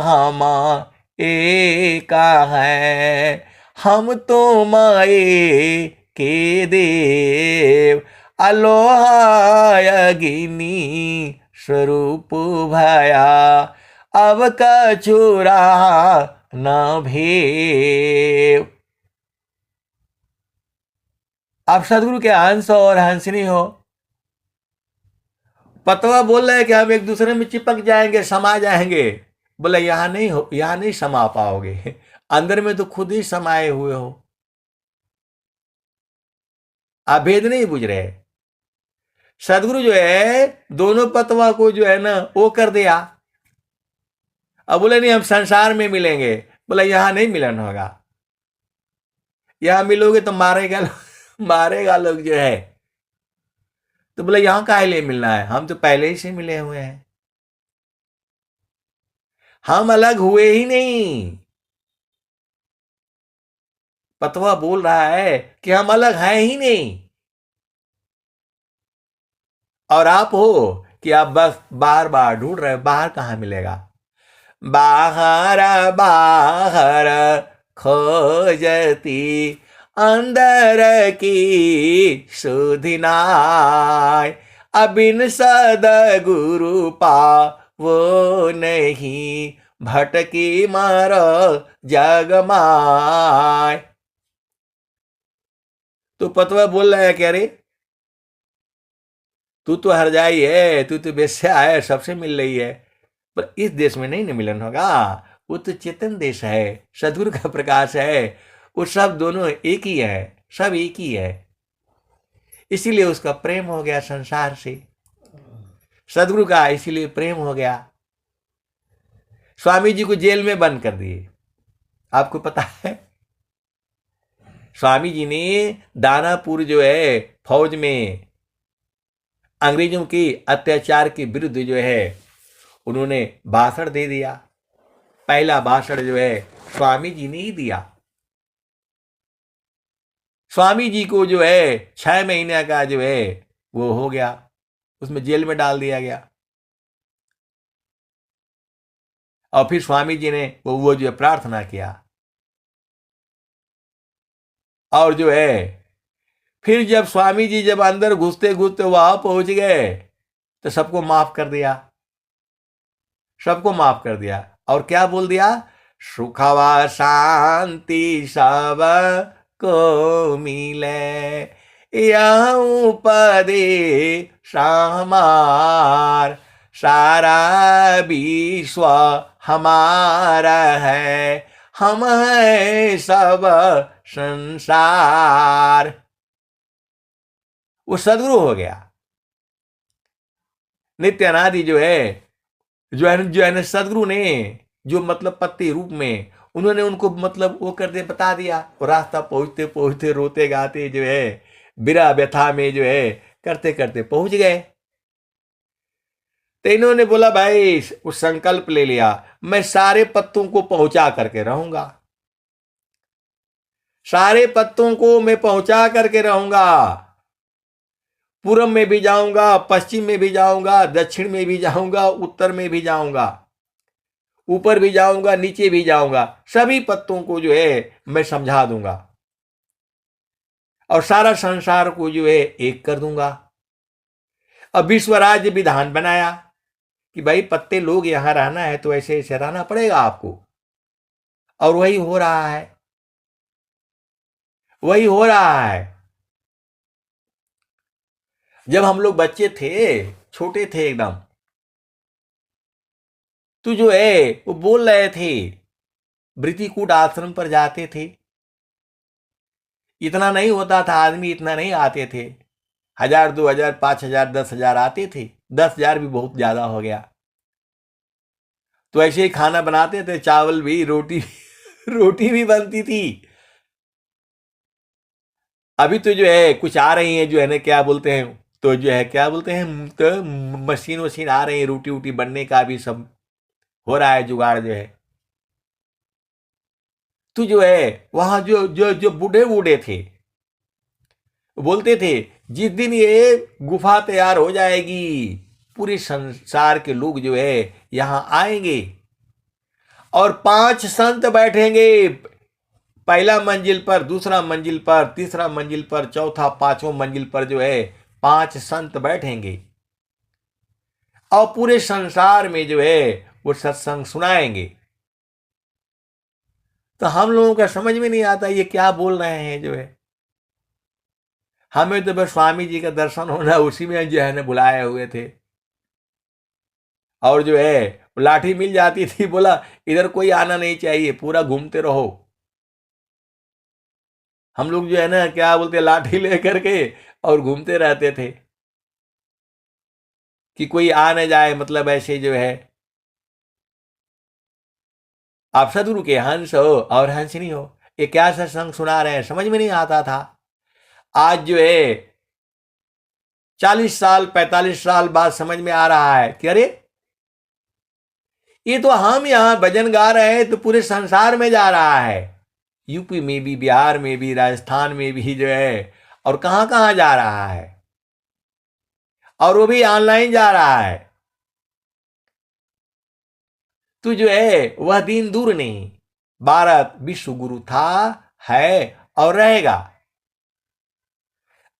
[SPEAKER 1] हमा एका है, हम तो माए के देव, अलोहायगिनी स्वरूप भया, अब कछुरा न भेव। आप सदगुरु के हंस और हंसनी हो। पतवा बोल रहे हैं कि हम एक दूसरे में चिपक जाएंगे, समा जाएंगे, बोले यहां नहीं हो, यहां नहीं समा पाओगे, अंदर में तो खुद ही समाये हुए हो, आप भेद नहीं बुझ रहे। सदगुरु जो है दोनों पतवा को जो है ना वो कर दिया। अब बोले नहीं हम संसार में मिलेंगे, बोले यहां नहीं मिलन होगा, यहां मिलोगे तो मारेगा मारेगा लोग जो है। तो बोले यहां काहे लिए मिलना है, हम तो पहले ही से मिले हुए हैं, हम अलग हुए ही नहीं। पतवा बोल रहा है कि हम अलग हैं ही नहीं, और आप हो कि आप बस बार बार ढूंढ रहे हो बाहर कहाँ मिलेगा। बाहर बाहर खोजती अंदर की सुधिनाय, अबिन सद गुरु पा वो नहीं, भटकी मारो जग माय। तो पतवा बोल रहा है कि अरे तू तो हरजाई है, तू तो बेस्या है, सबसे मिल रही है, पर इस देश में नहीं न मिलन होगा, वो तो चेतन देश है, सदगुरु का प्रकाश है, वो सब दोनों एक ही है, सब एक ही है। इसीलिए उसका प्रेम हो गया संसार से, सदगुरु का इसीलिए प्रेम हो गया। स्वामी जी को जेल में बंद कर दिए, आपको पता है। स्वामी जी ने दानापुर जो है फौज में अंग्रेजों की अत्याचार के विरुद्ध जो है उन्होंने भाषण दे दिया। पहला भाषण जो है स्वामी जी ने ही दिया। स्वामी जी को जो है 6 महीने का जो है वो हो गया, उसमें जेल में डाल दिया गया। और फिर स्वामी जी ने वो जो है प्रार्थना किया, और जो है फिर जब स्वामी जी जब अंदर घुसते घुसते वहां पहुंच गए तो सबको माफ कर दिया, सबको माफ कर दिया। और क्या बोल दिया, सुखवा शांति सब को मिले, यहूं पदे हमार, सारा विश्व हमारा है, हम है सब संसार। वो सदगुरु हो गया। नित्य अनादि जो है ना सदगुरु ने जो मतलब पत्ते रूप में उन्होंने उनको मतलब वो कर दे बता दिया। और रास्ता पहुंचते पहुंचते रोते गाते विरह व्यथा में करते करते पहुंच गए। तो इन्होंने बोला भाई उस संकल्प ले लिया, मैं सारे पत्तों को पहुंचा करके रहूंगा, सारे पत्तों को मैं पहुंचा करके रहूंगा। पूर्व में भी जाऊंगा, पश्चिम में भी जाऊंगा, दक्षिण में भी जाऊंगा, उत्तर में भी जाऊंगा, ऊपर भी जाऊंगा, नीचे भी जाऊंगा, सभी पत्तों को मैं समझा दूंगा और सारा संसार को एक कर दूंगा। अब विश्व राज्य विधान बनाया कि भाई पत्ते लोग यहां रहना है तो ऐसे ऐसे रहना पड़ेगा आपको। और वही हो रहा है, वही हो रहा है। जब हम लोग बच्चे थे, छोटे थे एकदम, तो वो बोल रहे थे, वृत्तिकूट आश्रम पर जाते थे, इतना नहीं होता था आदमी, इतना नहीं आते थे, 1000 2000 5000 10,000 आते थे, 10,000 भी बहुत ज्यादा हो गया। तो ऐसे ही खाना बनाते थे, चावल भी, रोटी रोटी भी बनती थी। अभी तो कुछ आ रही है ना क्या बोलते हैं, तो क्या बोलते हैं, तो मशीन वशीन आ रही है, रोटी वोटी बनने का भी सब हो रहा है जुगाड़ तो वहां जो बूढ़े बूढ़े थे बोलते थे, जिस दिन ये गुफा तैयार हो जाएगी पूरे संसार के लोग यहां आएंगे और 5 संत बैठेंगे, पहला मंजिल पर, दूसरा मंजिल पर, तीसरा मंजिल पर, चौथा 5वां मंजिल पर 5 संत बैठेंगे और पूरे संसार में वो सत्संग सुनाएंगे। तो हम लोगों का समझ में नहीं आता ये क्या बोल रहे हैं हमें तो बस स्वामी जी का दर्शन होना, उसी में ना बुलाए हुए थे। और लाठी मिल जाती थी, बोला इधर कोई आना नहीं चाहिए, पूरा घूमते रहो। हम लोग ना क्या बोलते, लाठी लेकर के और घूमते रहते थे कि कोई आ न जाए, मतलब ऐसे आप सदगुरु के हंस हो और हंसनी हो, ये क्या सत्संग सुना रहे हैं समझ में नहीं आता था। आज 40 साल 45 साल बाद समझ में आ रहा है कि अरे ये तो हम यहां भजन गा रहे हैं तो पूरे संसार में जा रहा है, यूपी में भी, बिहार में भी, राजस्थान में भी और कहां कहां जा रहा है, और वो भी ऑनलाइन जा रहा है। तो वह दिन दूर नहीं, भारत विश्व गुरु था, है और रहेगा,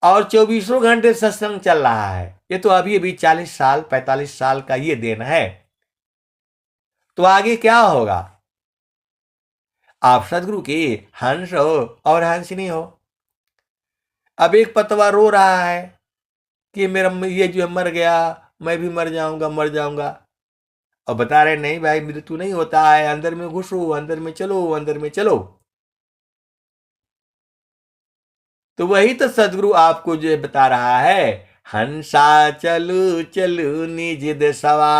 [SPEAKER 1] और 24 घंटे सत्संग चल रहा है। ये तो अभी अभी 40 साल 45 साल का ये दिन है, तो आगे क्या होगा। आप सदगुरु के हंस हो और हंसनी हो। अब एक पतवा रो रहा है कि मेरा ये मर गया, मैं भी मर जाऊंगा, मर जाऊंगा। और बता रहे नहीं भाई, मृत्यु नहीं होता है, अंदर में घुसो, अंदर में चलो, अंदर में चलो। तो वही तो सदगुरु आपको बता रहा है, हंसा चलू चलू निज देसवा,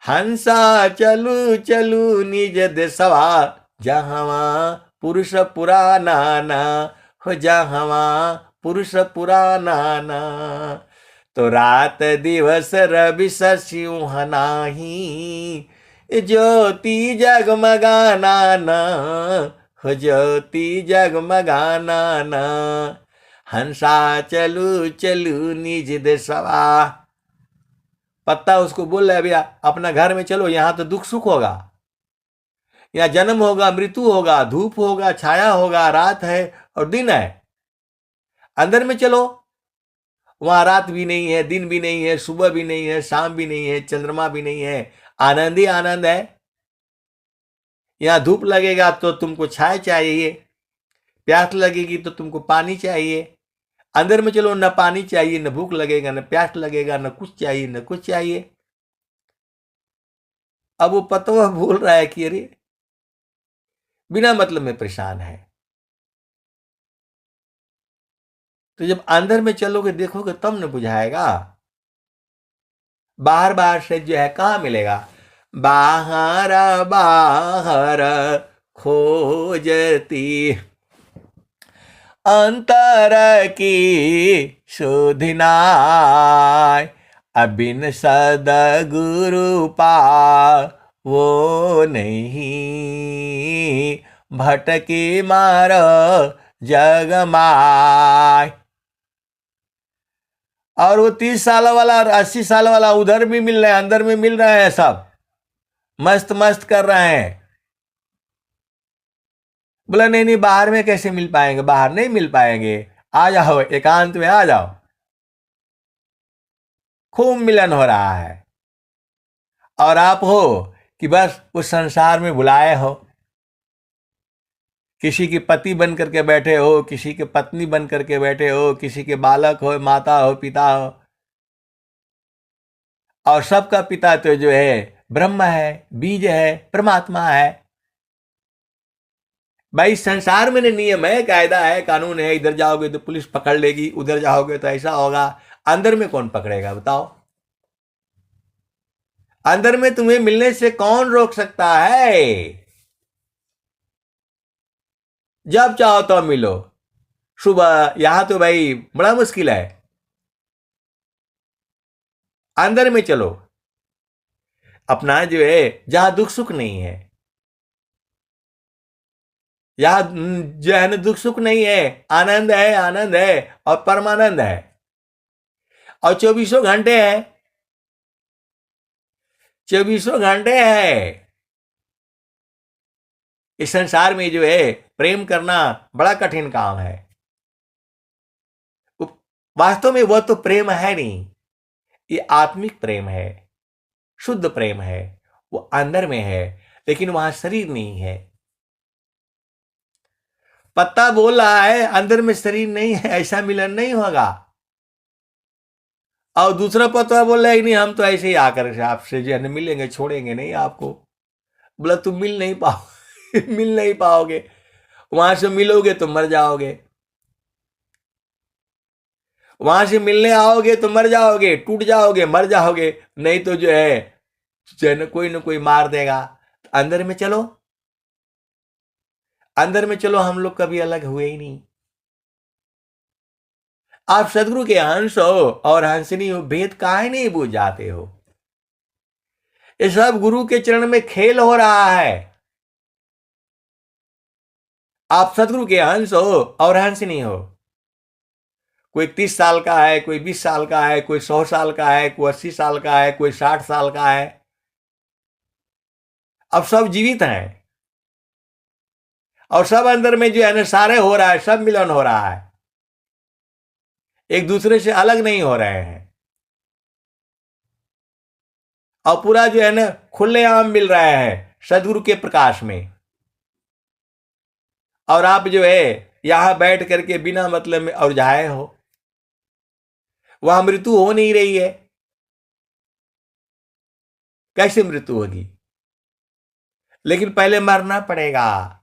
[SPEAKER 1] हंसा चलू चलू निज देसवा, जहावा पुरुष पुराना ना हो, जहावा पुरुष पुराना ना। तो रात दिवस रवि सिंह नाही, ज्योति जगमगाना ना हो, ज्योति जगमगाना ना। हंसा चलू चलू निज देसवा। पत्ता उसको बोल रहा है भैया अपना घर में चलो, यहां तो दुख सुख होगा, यहाँ जन्म होगा, मृत्यु होगा, धूप होगा, छाया होगा, रात है और दिन है। अंदर में चलो, वहां रात भी नहीं है, दिन भी नहीं है, सुबह भी नहीं है, शाम भी नहीं है, चंद्रमा भी नहीं है, आनंद ही आनंद है। यहाँ धूप लगेगा तो तुमको छाया चाहिए, प्यास लगेगी तो तुमको पानी चाहिए। अंदर में चलो, न पानी चाहिए, न भूख लगेगा, न प्यास लगेगा, न कुछ चाहिए, न कुछ चाहिए। अब वो पतवा बोल रहा है कि अरे बिना मतलब में परेशान है। तो जब अंदर में चलोगे, देखोगे, तब न बुझाएगा। बाहर बाहर से जो है कहाँ मिलेगा? बाहर बाहर खोजती अंतर की शोधनाय, अबिन सदगुरु पा वो नहीं, भटकी मार जग माय। और वो 30 साल वाला और 80 साल वाला उधर भी मिल रहे हैं, अंदर में मिल रहे हैं, सब मस्त मस्त कर रहे हैं। बोला नहीं नहीं, बाहर में कैसे मिल पाएंगे, बाहर नहीं मिल पाएंगे, आ जाओ एकांत में आ जाओ। खूब मिलन हो रहा है। और आप हो कि बस उस संसार में भुलाए हो, किसी की पति बन करके बैठे हो, किसी के पत्नी बन करके बैठे हो, किसी के बालक हो, माता हो, पिता हो, और सबका पिता तो जो है ब्रह्म है, बीज है, परमात्मा है। भाई संसार में नियम है, कायदा है, कानून है, इधर जाओगे तो पुलिस पकड़ लेगी, उधर जाओगे तो ऐसा होगा। अंदर में कौन पकड़ेगा बताओ? अंदर में तुम्हें मिलने से कौन रोक सकता है? जब चाहो तो मिलो। सुबह यहां तो भाई बड़ा मुश्किल है। अंदर में चलो, अपना जो है जहां दुख सुख नहीं है, यहां जो है ना दुख सुख नहीं है, आनंद है, आनंद है और परमानंद है, और 24 घंटे है, 24 घंटे है। इस संसार में जो है प्रेम करना बड़ा कठिन काम है। वास्तव में वह तो प्रेम है नहीं, ये आत्मिक प्रेम है, शुद्ध प्रेम है, वो अंदर में है, लेकिन वहां शरीर नहीं है। पत्ता बोल रहा है अंदर में शरीर नहीं है, ऐसा मिलन नहीं होगा। और दूसरा पत्ता बोल रहा है नहीं, हम तो ऐसे ही आकर आपसे जो है मिलेंगे, छोड़ेंगे नहीं आपको। बोला तुम मिल नहीं पाओ मिल नहीं पाओगे, वहां से मिलोगे तो मर जाओगे, वहां से मिलने आओगे तो मर जाओगे, टूट जाओगे, मर जाओगे, नहीं तो जो है ना कोई मार देगा। अंदर में चलो, अंदर में चलो, हम लोग कभी अलग हुए ही नहीं। आप सदगुरु के हंस हो और हंसनी हो, भेद काहे नहीं बूझ जाते हो? ये सब गुरु के चरण में खेल हो रहा है। आप सदगुरु के हंस हो और हंसनी हो। कोई 30 साल का है, कोई 20 साल का है, कोई 100 साल का है, कोई 80 साल का है, कोई 60 साल का है। अब सब जीवित हैं और सब अंदर में जो है ना सारे हो रहा है, सब मिलन हो रहा है, एक दूसरे से अलग नहीं हो रहे हैं, और पूरा जो है ना खुलेआम मिल रहे हैं सदगुरु के प्रकाश में। और आप जो है यहां बैठ करके बिना मतलब में और जाए हो, वहां मृत्यु हो नहीं रही है। कैसे मृत्यु होगी? लेकिन पहले मरना पड़ेगा।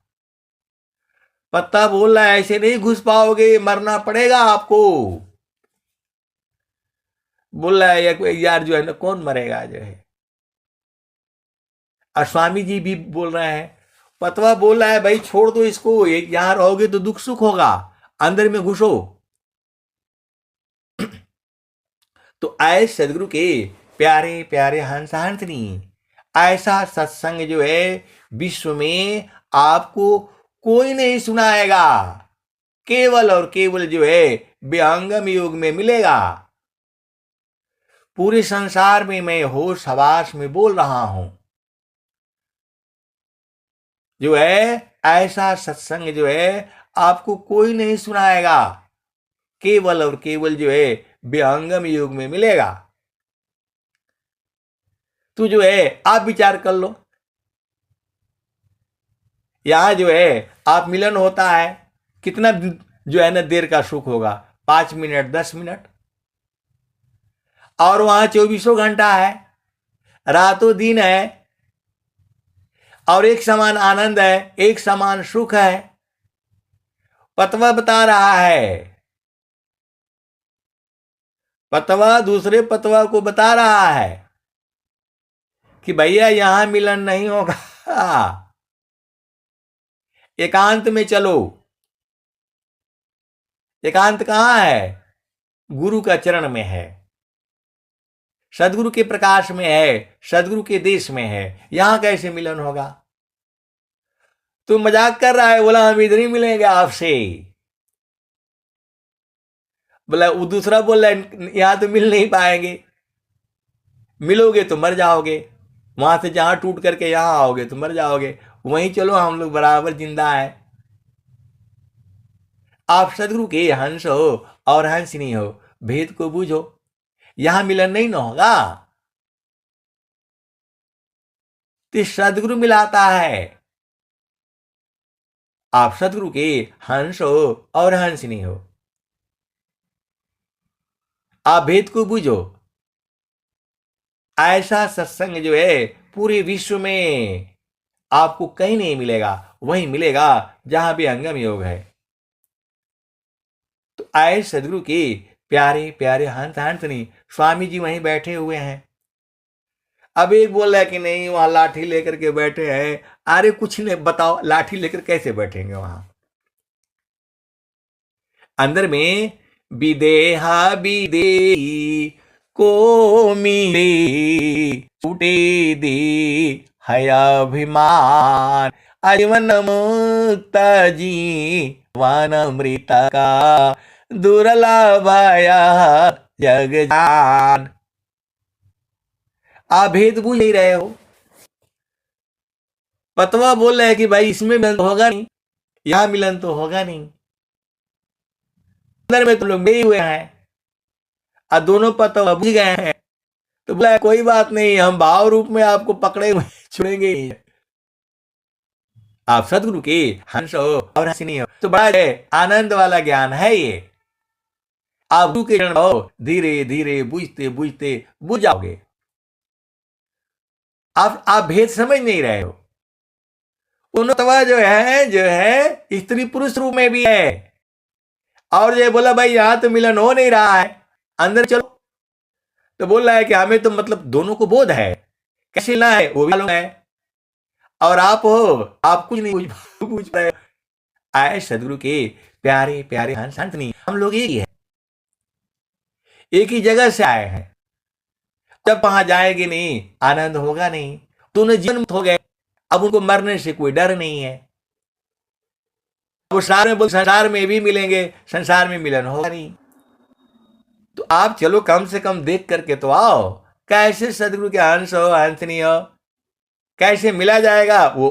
[SPEAKER 1] पत्ता बोल रहा है ऐसे नहीं घुस पाओगे, मरना पड़ेगा आपको। बोल रहा है यार जो है ना कौन मरेगा जो है। और स्वामी जी भी बोल रहे हैं, पतवा बोल रहा है भाई छोड़ दो इसको, यहां रहोगे तो दुख सुख होगा, अंदर में घुसो। तो आए सदगुरु के प्यारे प्यारे हंस हंसनी, ऐसा सत्संग जो है विश्व में आपको कोई नहीं सुनाएगा, केवल और केवल जो है विहंगम युग में मिलेगा। पूरे संसार में मैं होश हवास में बोल रहा हूं, जो है ऐसा सत्संग जो है आपको कोई नहीं सुनाएगा, केवल और केवल जो है विहंगम युग में मिलेगा। तो जो है आप विचार कर लो, यहां जो है आप मिलन होता है, कितना जो है ना देर का सुख होगा, 5 मिनट 10 मिनट, और वहां 24 घंटा है, रातों दिन है, और एक समान आनंद है, एक समान सुख है। पतवा बता रहा है, पतवा दूसरे पतवा को बता रहा है कि भैया यहां मिलन नहीं होगा, एकांत में चलो। एकांत कहां है? गुरु का चरण में है, सदगुरु के प्रकाश में है, सदगुरु के देश में है। यहां कैसे मिलन होगा? तू मजाक कर रहा है। बोला हम इधर ही मिलेंगे आपसे। बोला वो दूसरा बोल रहा है यहां तो मिल नहीं पाएंगे, मिलोगे तो मर जाओगे, वहां से जहां टूट करके यहां आओगे तो मर जाओगे। वहीं चलो, हम लोग बराबर जिंदा है। आप सदगुरु के हंस हो और हंसनी हो, भेद को बूझो, यहां मिलन नहीं ना होगा। तो सदगुरु मिलाता है। आप सदगुरु के हंस हो और हंसनी हो, आप भेद को बूझो। ऐसा सत्संग जो है पूरे विश्व में आपको कहीं नहीं मिलेगा, वहीं मिलेगा जहां भी अंगम योग है। तो आए सदगुरु के प्यारे प्यारे हंस हंसनी स्वामी जी वहीं बैठे हुए हैं। अब एक बोल रहा है कि नहीं वहां लाठी लेकर के बैठे हैं। अरे कुछ नहीं, बताओ लाठी लेकर कैसे बैठेंगे वहां? अंदर में विदेहा विदेही को मिले छूटे दे हयाभिमान, आजीवन मुक्त जीवन अमृत का दुर्लभया जग जान। आप भेद बूझ नहीं रहे हो। पतवा बोल रहे हैं कि भाई इसमें मिलन तो होगा नहीं, यहां मिलन तो होगा नहीं, अंदर में तुम लोग गए हुए हैं और दोनों पतवा बुझ गए हैं। तो बोला कोई बात नहीं, हम भाव रूप में आपको पकड़े हुए छुड़ेंगे। आप सदगुरु के हंस हो और हंसनी हो, तो बड़ा आनंद वाला ज्ञान है ये। आप गुरु के चरण हो, धीरे धीरे बुझते बुझते बुझ जाओगे। आप भेद समझ नहीं रहे हो। उन्नतवा जो है स्त्री पुरुष रूप में भी है। और जो बोला भाई यहां तो मिलन हो नहीं रहा है, अंदर चलो। तो बोल रहा है कि हमें तो मतलब दोनों को बोध है, कैसे ना है वो भी मालूम है, और आप हो, आप कुछ नहीं पूछ रहे। आए सदगुरु के प्यारे प्यारे हंस हंसनी, हम लोग एक ही है, एक ही जगह से आए हैं। जब वहां जाएंगे नहीं, आनंद होगा नहीं। दोनों जीवन हो गए, अब उनको मरने से कोई डर नहीं है। वो संसार में भी मिलेंगे, संसार में मिलन होगा नहीं। तो आप चलो कम से कम देख करके तो आओ, कैसे सदगुरु के हंस हो हंसनी हो, कैसे मिला जाएगा। वो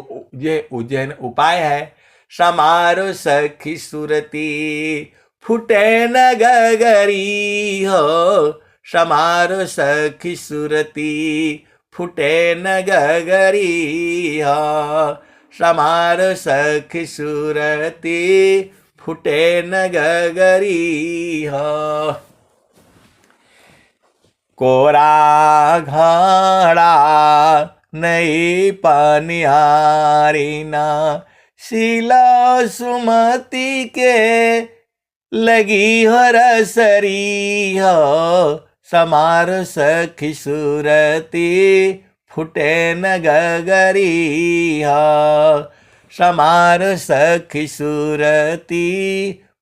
[SPEAKER 1] उज्जैन उपाय है। समारो सखी सुरती फुटे न गगरी हो, समारो सखी सुरती फुटे न गगरी हो, समार सखी सुरती फुटे न गगरी हो। कोरा घड़ा नई पनिहारी ना, शिला सुमति के लगी हो रसरी हो, समार सखी सुरती फुटे न गगरी हो, समार सखी सुरती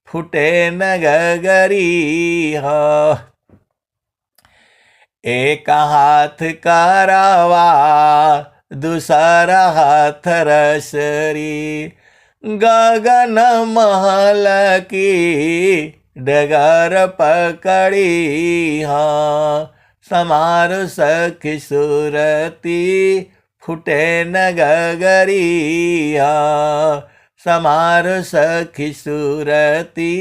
[SPEAKER 1] फुटे न गगरी हो। एक हाथ करवा दूसरा हाथ रसरी, गगन महल की डगर पकड़ी हो, समार सखी सुरती फुटे न गगरी हो, समार सखी सुरती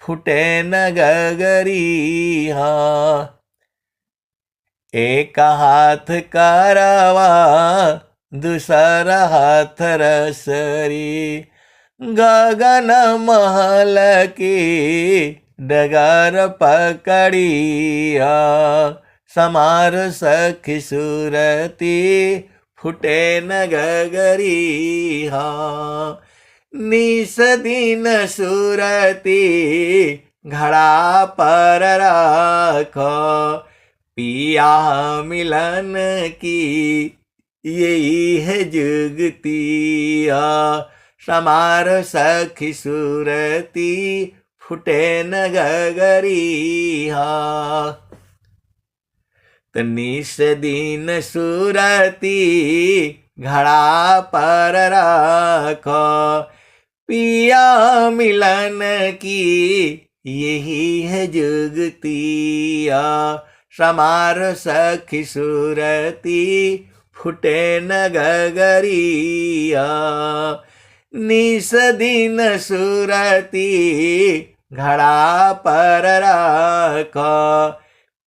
[SPEAKER 1] फुटे न गगरी हो। एक हाथ करवा दूसरा हाथ रसरी, गगन महल की डगर पकड़ी हो, समार सखी सुरती फुटे न गगरी हो। निस दिन सुरती घड़ा पर रखो, पिया मिलन की यही है जुगतिया, समार सखी सुरती फुटे न गगरिया। निस दिन सुरती घड़ा पर रखो, पिया मिलन की यही है जुगतिया, समार सखी सुरती फुटे न गगरिया। निस दिन सुरती घड़ा पर रखो,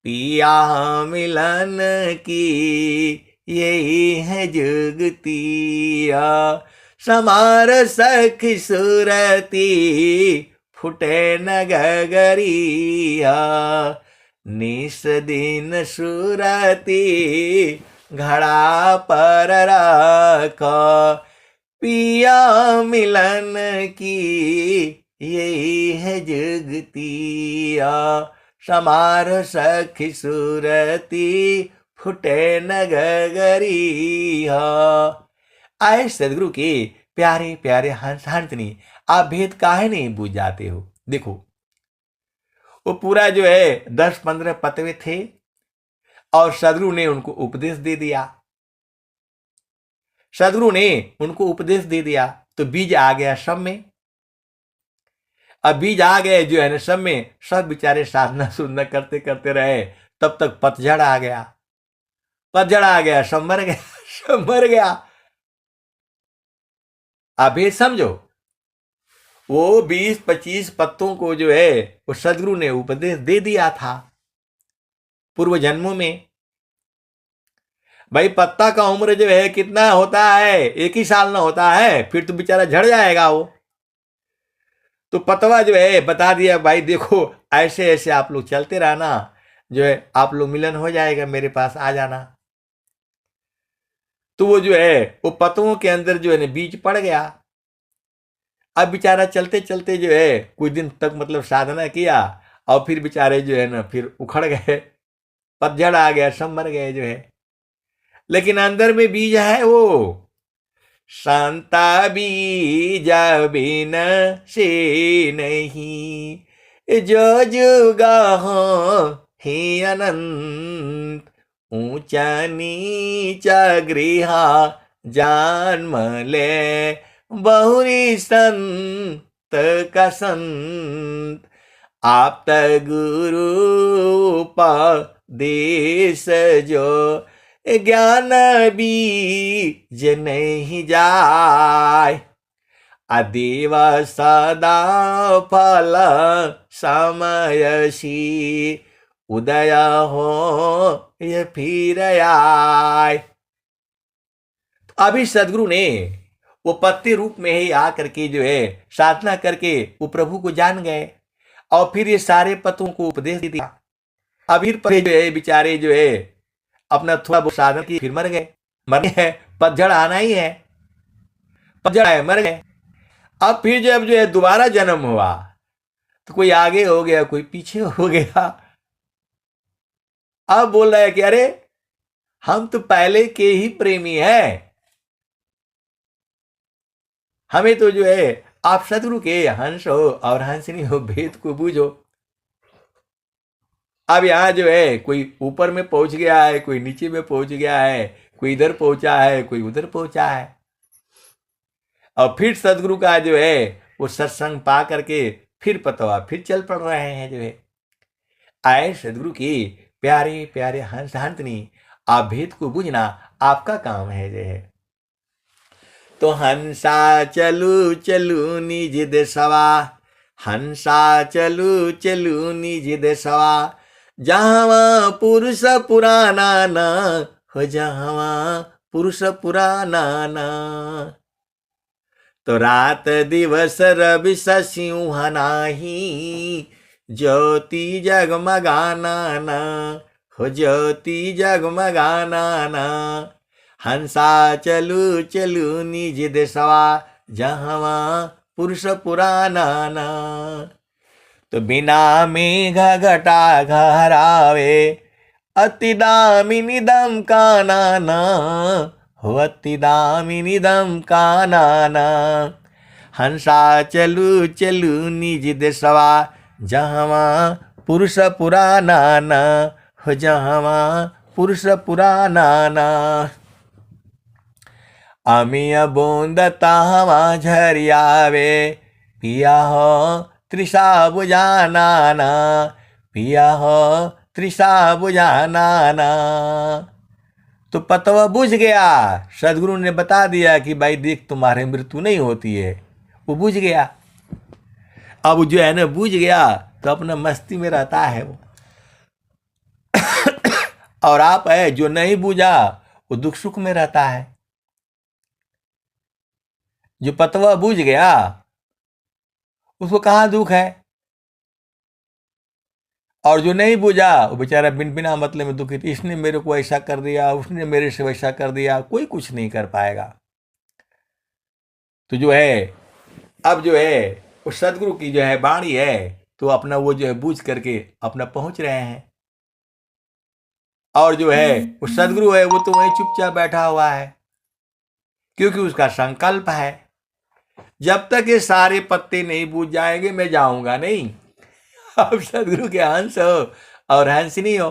[SPEAKER 1] पिया मिलन की यही है जुगतिया, समार सखी सुरती फुटे न गगरिया। निस दिन सुरती घड़ा पर रखो, पिया मिलन की यही है जुगतिया, समार सखी सुरती फुटे न गगरिया। आए सदगुरु के प्यारे प्यारे हंस हंसनी, आप भेद काहे नहीं बूझ जाते हो। देखो वो पूरा जो है 10-15 पतवे थे और सदगुरु ने उनको उपदेश दे दिया। सदगुरु ने उनको उपदेश दे दिया तो बीज आ गया सब में। अब बीज आ गए जो है ना सब में, सब बेचारे साधना सुधना करते करते रहे, तब तक पतझड़ आ गया। पतझड़ आ गया, सब मर गया, सब मर गया। आप ये समझो, वो 20-25 पत्तों को जो है वो सदगुरु ने उपदेश दे दिया था पूर्व जन्मों में। भाई पत्ता का उम्र जो है कितना होता है, 1 ही साल ना होता है, फिर तो बेचारा झड़ जाएगा वो। तो पतवा जो है बता दिया, भाई देखो ऐसे ऐसे आप लोग चलते रहना, जो है आप लोग मिलन हो जाएगा, मेरे पास आ जाना। तो वो जो है वो पतवों के अंदर जो है ना बीज पड़ गया। अब बेचारा चलते चलते जो है कुछ दिन तक मतलब साधना किया और फिर बेचारे जो है ना फिर उखड़ गए, पतझड़ आ गया, सब मर गए जो है। लेकिन अंदर में बीज है वो शांता बीज बिन से नहीं, जो जुगा हो ही अनंत, ऊंचा नीचा गृहा जन्म ले, बहुरी संत का संत, आप गुरु उपदेश जो, ज्ञान बीज नहीं जाय, अदेव सदा फल समयसी, उदय हो ये फिर आय। अभी सदगुरु ने वो पत्ते रूप में ही आकर के जो है साधना करके वो प्रभु को जान गए और फिर ये सारे पत्तों को उपदेश दिया। अभी पर जो है बेचारे जो है अपना थोड़ा बहुत साधन की, फिर मर गए। मर गए, पतझड़ आना ही है, पतझड़ आए, मर गए। अब फिर जब जो है दोबारा जन्म हुआ तो कोई आगे हो गया, कोई पीछे हो गया। अब बोल रहा है कि अरे हम तो पहले के ही प्रेमी हैं, हमें तो जो है आप सदगुरु के हंस हो और हंसनी हो, भेद को बूझो। अब यहां जो है कोई ऊपर में पहुंच गया है, कोई नीचे में पहुंच गया है, कोई इधर पहुंचा है, कोई उधर पहुंचा है। और फिर सदगुरु का जो है वो सत्संग पा करके फिर पतवा फिर चल पड़ रहे हैं जो है। आए सदगुरु की प्यारे प्यारे हंस हंसनी, आप भेद को बूझना आपका काम है जो है। तो हंसा चलू चलू निज देशवा, हंसा चलू चलू निज देशवा, जहाँ पुरुष पुराना ना हो, जहाँ पुरुष पुराना ना। तो रात दिवस रवि सिंह नाही, ज्योति जगमगाना ना हो, ज्योति जगमगाना ना। हंसा चलू चलू निज देशवा, जहाँ पुरुष पुराना ना। तो बिना मेघ घटा घरावे, अतिदामिनिदं कानन हो अतिदामिनिदं कानन। हंसा चलू चलू निज देशवा जहवा पुरुष पुराना हो जहवा पुरुष पुराना। अमिया बूंद तावा झरियावे पिया हो तृषा बुझाना पिया हो तृषा बुझाना। तो पतवा बुझ गया, सदगुरु ने बता दिया कि भाई देख तुम्हारे मृत्यु नहीं होती है, वो बुझ गया। अब जो है ना बुझ गया तो अपना मस्ती में रहता है वो। और आप है जो नहीं बुझा वो दुख सुख में रहता है। जो पतवा बुझ गया उसको कहाँ दुख है, और जो नहीं बुझा वो बेचारा बिना मतलब में दुखित, इसने मेरे को ऐसा कर दिया, उसने मेरे से वैसा कर दिया, कोई कुछ नहीं कर पाएगा। तो जो है अब जो है वो सदगुरु की जो है वाणी है, तो अपना वो जो है बूझ करके अपना पहुंच रहे हैं। और जो है वो सदगुरु है वो तो वहीं चुपचाप बैठा हुआ है, क्योंकि उसका संकल्प है जब तक ये सारे पत्ते नहीं बूझ जाएंगे मैं जाऊंगा नहीं। अब सदगुरु के हंस हो और हंसनी हो,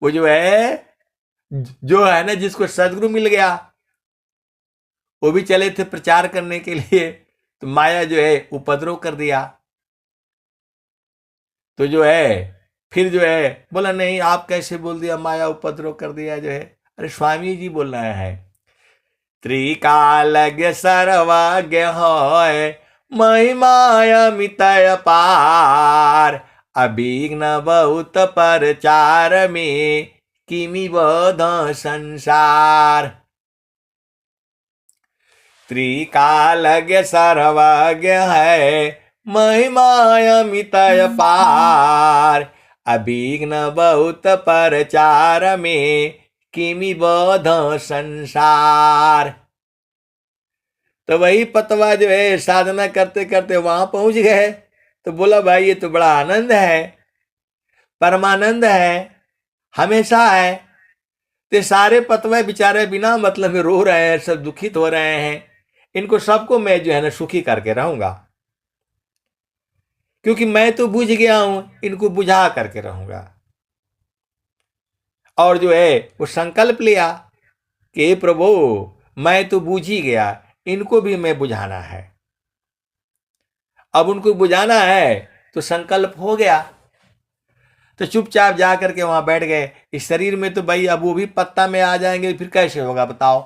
[SPEAKER 1] वो जो है ना जिसको सदगुरु मिल गया, वो भी चले थे प्रचार करने के लिए, तो माया जो है उपद्रव कर दिया। तो जो है फिर जो है बोला नहीं आप कैसे बोल दिया, माया उपद्रव कर दिया जो है। अरे स्वामी जी बोल रहे हैं, त्रिकालज्ञ सर्वज्ञ होय महिमा मितय पार। अभिघ्न बहुत परचार में किमि बोध संसार। त्रिकालज्ञ सर्वज्ञ है महिमा मितय पार। अभिघ्न बहुत परचार में किमि बोध संसार। तो वही पतवा जो है साधना करते करते वहां पहुंच गए, तो बोला भाई ये तो बड़ा आनंद है, परमानंद है, हमेशा है। तो सारे पतवे बेचारे बिना मतलब में रो रहे हैं, सब दुखित हो रहे हैं, इनको सबको मैं जो है ना सुखी करके रहूंगा, क्योंकि मैं तो बुझ गया हूं, इनको बुझा करके रहूंगा। और जो है वो संकल्प लिया कि प्रभु मैं तो बूझ ही गया, इनको भी मैं बुझाना है। अब उनको बुझाना है तो संकल्प हो गया, तो चुपचाप जा करके वहां बैठ गए। इस शरीर में तो भाई अब वो भी पत्ता में आ जाएंगे, फिर कैसे होगा बताओ।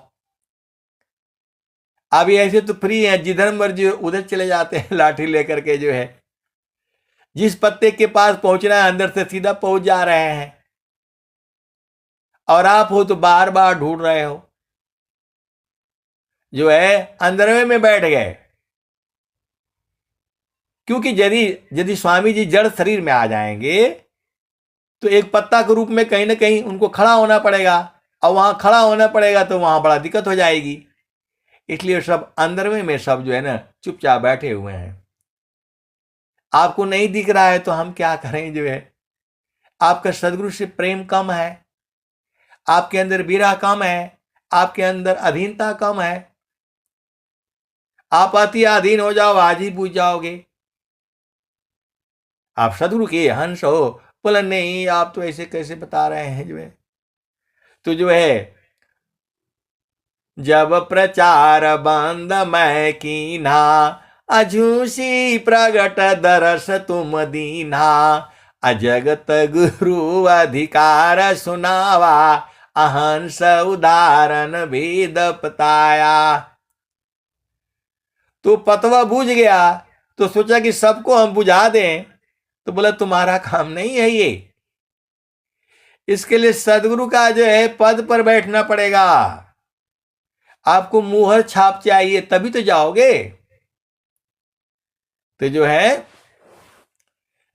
[SPEAKER 1] अभी ऐसे तो फ्री है, जिधर मर्जी उधर चले जाते हैं लाठी लेकर के, जो है जिस पत्ते के पास पहुंचना है अंदर से सीधा पहुंच जा रहे हैं। और आप हो तो बार बार ढूंढ रहे हो, जो है अंदरवे में बैठ गए। क्योंकि यदि स्वामी जी जड़ शरीर में आ जाएंगे तो एक पत्ता के रूप में कहीं ना कहीं उनको खड़ा होना पड़ेगा, और वहां खड़ा होना पड़ेगा तो वहां बड़ा दिक्कत हो जाएगी। इसलिए सब अंदरवे में सब जो है ना चुपचाप बैठे हुए हैं। आपको नहीं दिख रहा है तो हम क्या करें, जो है आपका सदगुरु से प्रेम कम है, आपके अंदर विरह कम है, आपके अंदर अधीनता कम है। आप अति अधीन हो जाओ आज ही बूझ जाओगे। आप सदगुरु के हंस हो, बोला नहीं आप तो ऐसे कैसे बता रहे हैं, जो है तो जो है जब प्रचार बंद मैं कीन्हा अझूसी प्रगट दरस तुम दीन्हा। अजगत गुरु अधिकार सुनावा अहंस उदाहरण भेद बताया। तो पतवा बूझ गया तो सोचा कि सबको हम बुझा दें, तो बोला तुम्हारा काम नहीं है ये, इसके लिए सदगुरु का जो है पद पर बैठना पड़ेगा, आपको मुहर छाप चाहिए तभी तो जाओगे। तो जो है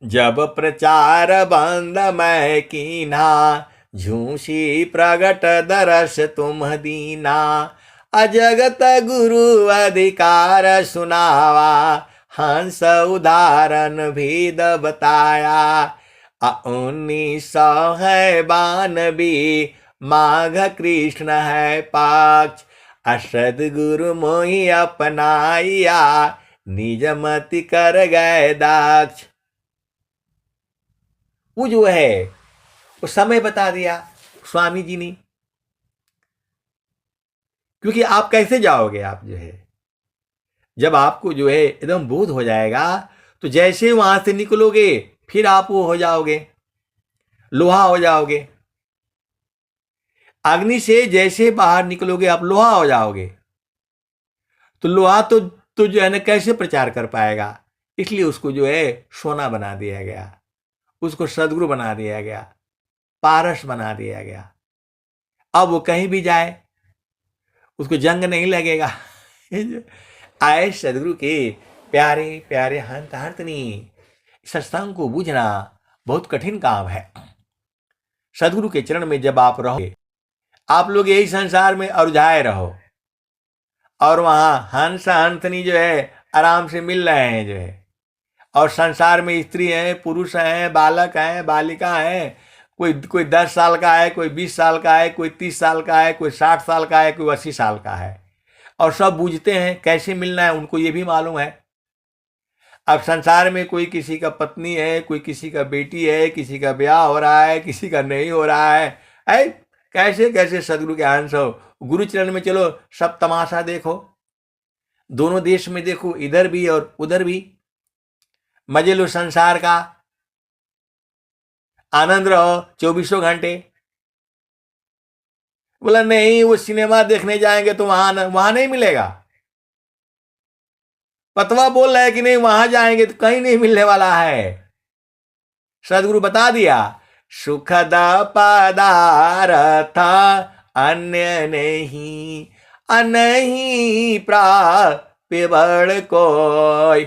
[SPEAKER 1] जब प्रचार बंद मैं कीन्हा झूसी प्रगट दरस तुम दीना। अजगत गुरु अधिकार सुनावा हंस उदाहरण भेद बताया। 1900 है बानबी, माघ कृष्ण है पाक्ष, सदगुरु मोहि अपनाइया, निज मति कर गए दाक्ष। वो जो है वो समय बता दिया स्वामी जी ने, क्योंकि आप कैसे जाओगे, आप जो है जब आपको जो है एकदम बोध हो जाएगा तो जैसे वहां से निकलोगे फिर आप वो हो जाओगे, लोहा हो जाओगे। अग्नि से जैसे बाहर निकलोगे आप लोहा हो जाओगे। तो लोहा तो जो है ना कैसे प्रचार कर पाएगा, इसलिए उसको जो है सोना बना दिया गया, उसको सदगुरु बना दिया गया, पारस बना दिया गया। अब वो कहीं भी जाए उसको जंग नहीं लगेगा। आए सदगुरु के प्यारे प्यारे हंत हंतनी, सत्संग को बूझना बहुत कठिन काम है। सदगुरु के चरण में जब आप रहोगे, आप लोग यही संसार में उलझाए रहो और वहां हंस हंसनी जो है आराम से मिल रहे हैं जो है, और संसार में स्त्री हैं, पुरुष हैं, बालक हैं, बालिका हैं, कोई 10 साल का है, कोई 20 साल का है, कोई 30 साल का है, कोई 60 साल का है, कोई 80 साल का है, और सब बूझते हैं कैसे मिलना है, उनको ये भी मालूम है। अब संसार में कोई किसी का पत्नी है, कोई किसी का बेटी है, किसी का ब्याह हो रहा है, किसी का नहीं हो रहा है। कैसे कैसे सदगुरु के अंश हो। गुरु चरण में चलो, सब तमाशा देखो, दोनों देश में देखो, इधर भी और उधर भी, मजे लो संसार का, आनंद रहो 24 घंटे। बोला नहीं, वो सिनेमा देखने जाएंगे तो वहां नहीं मिलेगा। पतवा बोल रहा है कि नहीं, वहां जाएंगे तो कहीं नहीं मिलने वाला है। सदगुरु बता दिया, सुखद पदार्थ अन्य नहीं, नहीं प्राप्य बड़ कोई,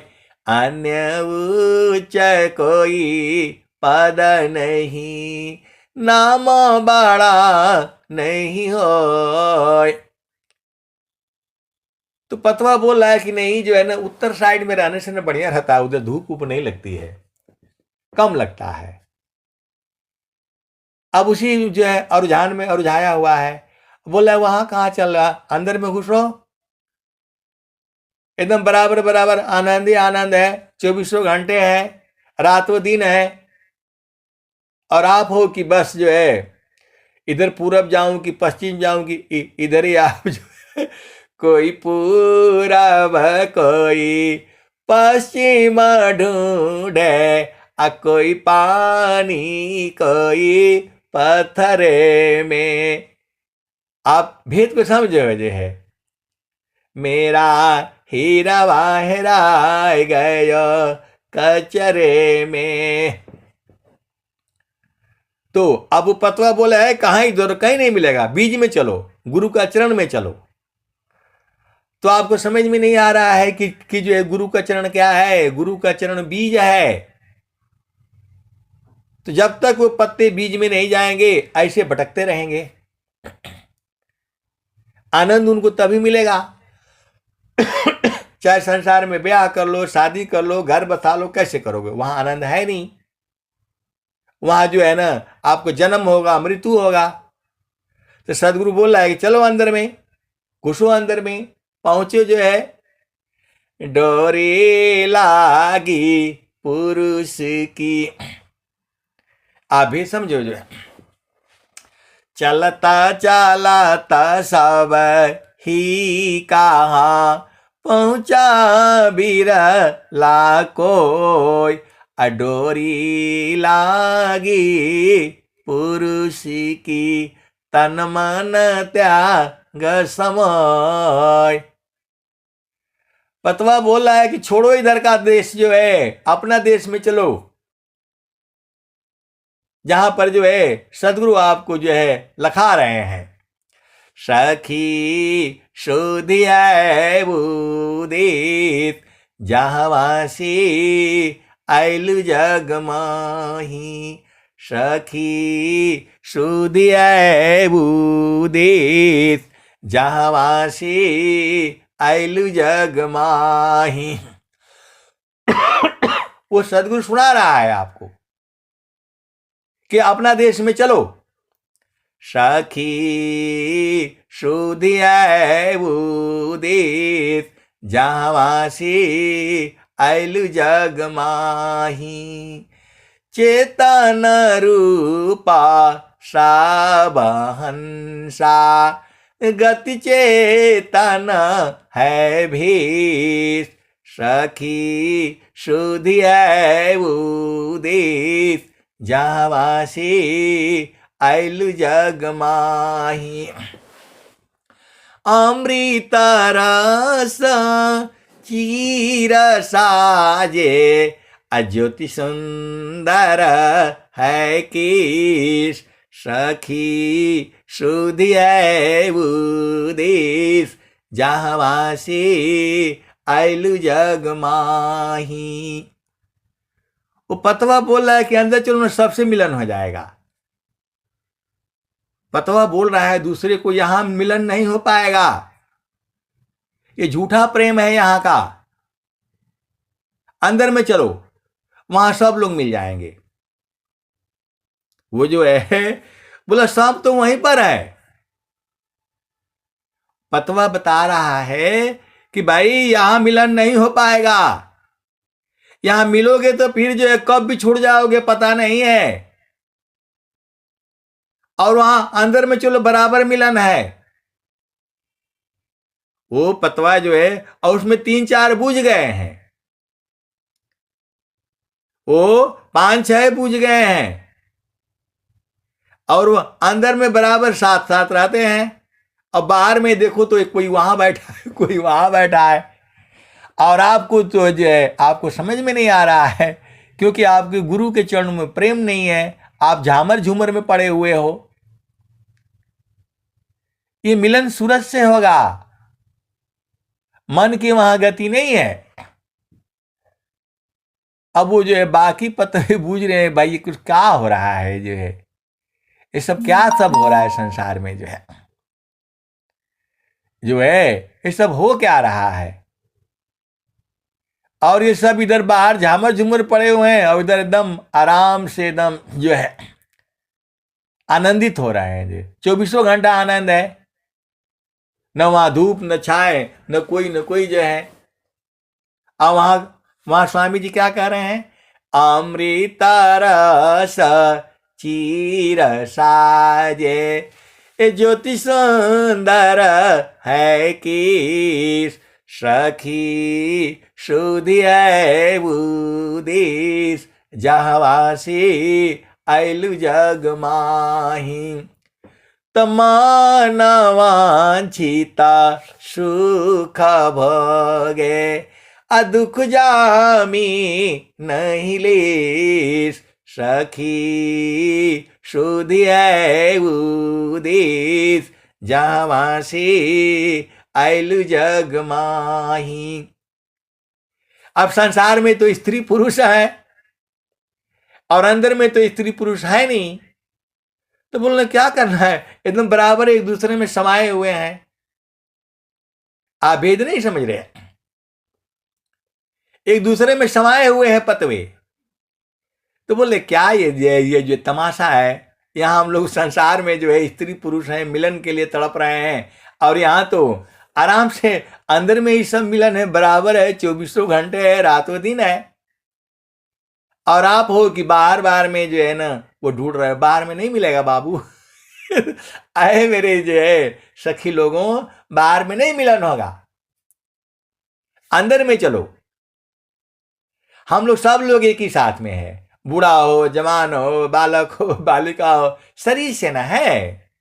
[SPEAKER 1] अन्य उच्च कोई पद नहीं, नाम बड़ा नहीं हो। तो पतवा बोल रहा है कि नहीं, जो है ना उत्तर साइड में रहने से ना बढ़िया रहता है, उधर धूप ऊप नहीं लगती है, कम लगता है। अब उसी जो है रुझान में रुझाया हुआ है, बोल रहा है वहां कहाँ चल रहा, अंदर में घुस रहो, एकदम बराबर बराबर आनंद ही आनंद है, 24 घंटे है, रात व दिन है। और आप हो कि बस जो है इधर पूरब जाऊं कि पश्चिम जाऊं कि इधर ही आप जो है, कोई पूरब कोई पश्चिम ढूंढे, कोई पानी कोई पत्थरे में। आप भेद को समझो जो है, मेरा हीरा हेराय गयो कचरे में। तो अब वो पतवा बोला है कहां, इधर कहीं नहीं मिलेगा, बीज में चलो, गुरु का चरण में चलो। तो आपको समझ में नहीं आ रहा है कि जो है गुरु का चरण क्या है, गुरु का चरण बीज है। तो जब तक वो पत्ते बीज में नहीं जाएंगे ऐसे भटकते रहेंगे। आनंद उनको तभी मिलेगा चाहे संसार में ब्याह कर लो, शादी कर लो, घर बसा लो, कैसे करोगे, वहां आनंद है नहीं। वहां जो है ना आपको जन्म होगा, मृत्यु होगा। तो सदगुरु बोल रहा है कि चलो अंदर में घुसो, अंदर में पहुंचे जो है, डोरी लागी पुरुष की। आप भी समझो जो है, चलता चलता सब ही कहा पहुंचा बिरला कोई, डोरी लागी पुरुष की तन मन त्याग समय। पतवा बोल रहा है कि छोड़ो इधर का देश जो है, अपना देश में चलो, जहां पर जो है सदगुरु आपको जो है लखा रहे हैं। सखी शोधिया बुदित जहवासी आइलु जग माही, सखी शोधिया बुदित जहवासी आइलु जग माही। वो सदगुरु सुना रहा है आपको कि अपना देश में चलो। सखी सुधिया वो देश जहाँवासी आयलु जग माही। चेतन रूपा साबहंसा गति चेतन है भीष। सखी सुधिया वो देश जहाँवासी आयलु जग माही। अमृत रस चीर साजे अज्योति सुंदर है कीस। सखी सुधिया वो देश जहाँवासी आयलु जग माही। वो पतवा बोल रहा है कि अंदर चलो ना, सबसे मिलन हो जाएगा। पतवा बोल रहा है दूसरे को यहां मिलन नहीं हो पाएगा, ये झूठा प्रेम है यहां का। अंदर में चलो, वहां सब लोग मिल जाएंगे। वो जो है बोला सब तो वहीं पर है। पतवा बता रहा है कि भाई यहां मिलन नहीं हो पाएगा, यहां मिलोगे तो फिर जो है कब भी छूट जाओगे पता नहीं है। और वहां अंदर में चलो बराबर मिलन है। वो पतवा जो है और उसमें 3-4 बूझ गए हैं, वो 5-6 बूझ गए हैं, और वो अंदर में बराबर साथ साथ रहते हैं। अब बाहर में देखो तो कोई वहां बैठा है, कोई वहां बैठा है, और आपको तो जो है आपको समझ में नहीं आ रहा है, क्योंकि आपके गुरु के चरणों में प्रेम नहीं है, आप झामर झूमर में पड़े हुए हो। ये मिलन सूरज से होगा, मन की वहां गति नहीं है। अब वो जो है बाकी पत्ते बूझ रहे हैं, भाई ये कुछ क्या हो रहा है, जो है ये सब क्या सब हो रहा है संसार में, जो है ये सब हो क्या रहा है। और ये सब इधर बाहर झामर झूमर पड़े हुए हैं, और इधर एकदम आराम से एकदम जो है आनंदित हो रहे हैं। जो 24 घंटा आनंद है, न वहां धूप न छाए न कोई जो है। अब वहां स्वामी जी क्या कह रहे हैं, अमृत रस चीर साजे ज्योति सुंदर है कीस। सखी सुधिया वो देश जहाँवासी आयलु जग माही। तमानवांछिता सुख भोगे दुख जामी नहीं लेस। सखी सुधिया वो देश जहाँवासी आयलु जग माही। अब संसार में तो स्त्री पुरुष है, और अंदर में तो स्त्री पुरुष है नहीं, तो बोलना क्या करना है, एकदम बराबर एक दूसरे में समाये हुए हैं। आप भेद नहीं समझ रहे, एक दूसरे में समाये हुए हैं पतवे। तो बोले क्या ये जो तमाशा है, यहां हम लोग संसार में जो है स्त्री पुरुष हैं, मिलन के लिए तड़प रहे हैं, और यहां तो आराम से अंदर में ही सब मिलन है, बराबर है, 24 घंटे है, रातों दिन है। और आप हो कि बाहर में जो है ना वो ढूंढ रहे हो, बाहर में नहीं मिलेगा बाबू। आए मेरे जो है सखी लोगों, बाहर में नहीं मिलन होगा, अंदर में चलो। हम लोग सब लोग एक ही साथ में है, बूढ़ा हो जवान हो बालक हो बालिका हो, शरीर से ना है,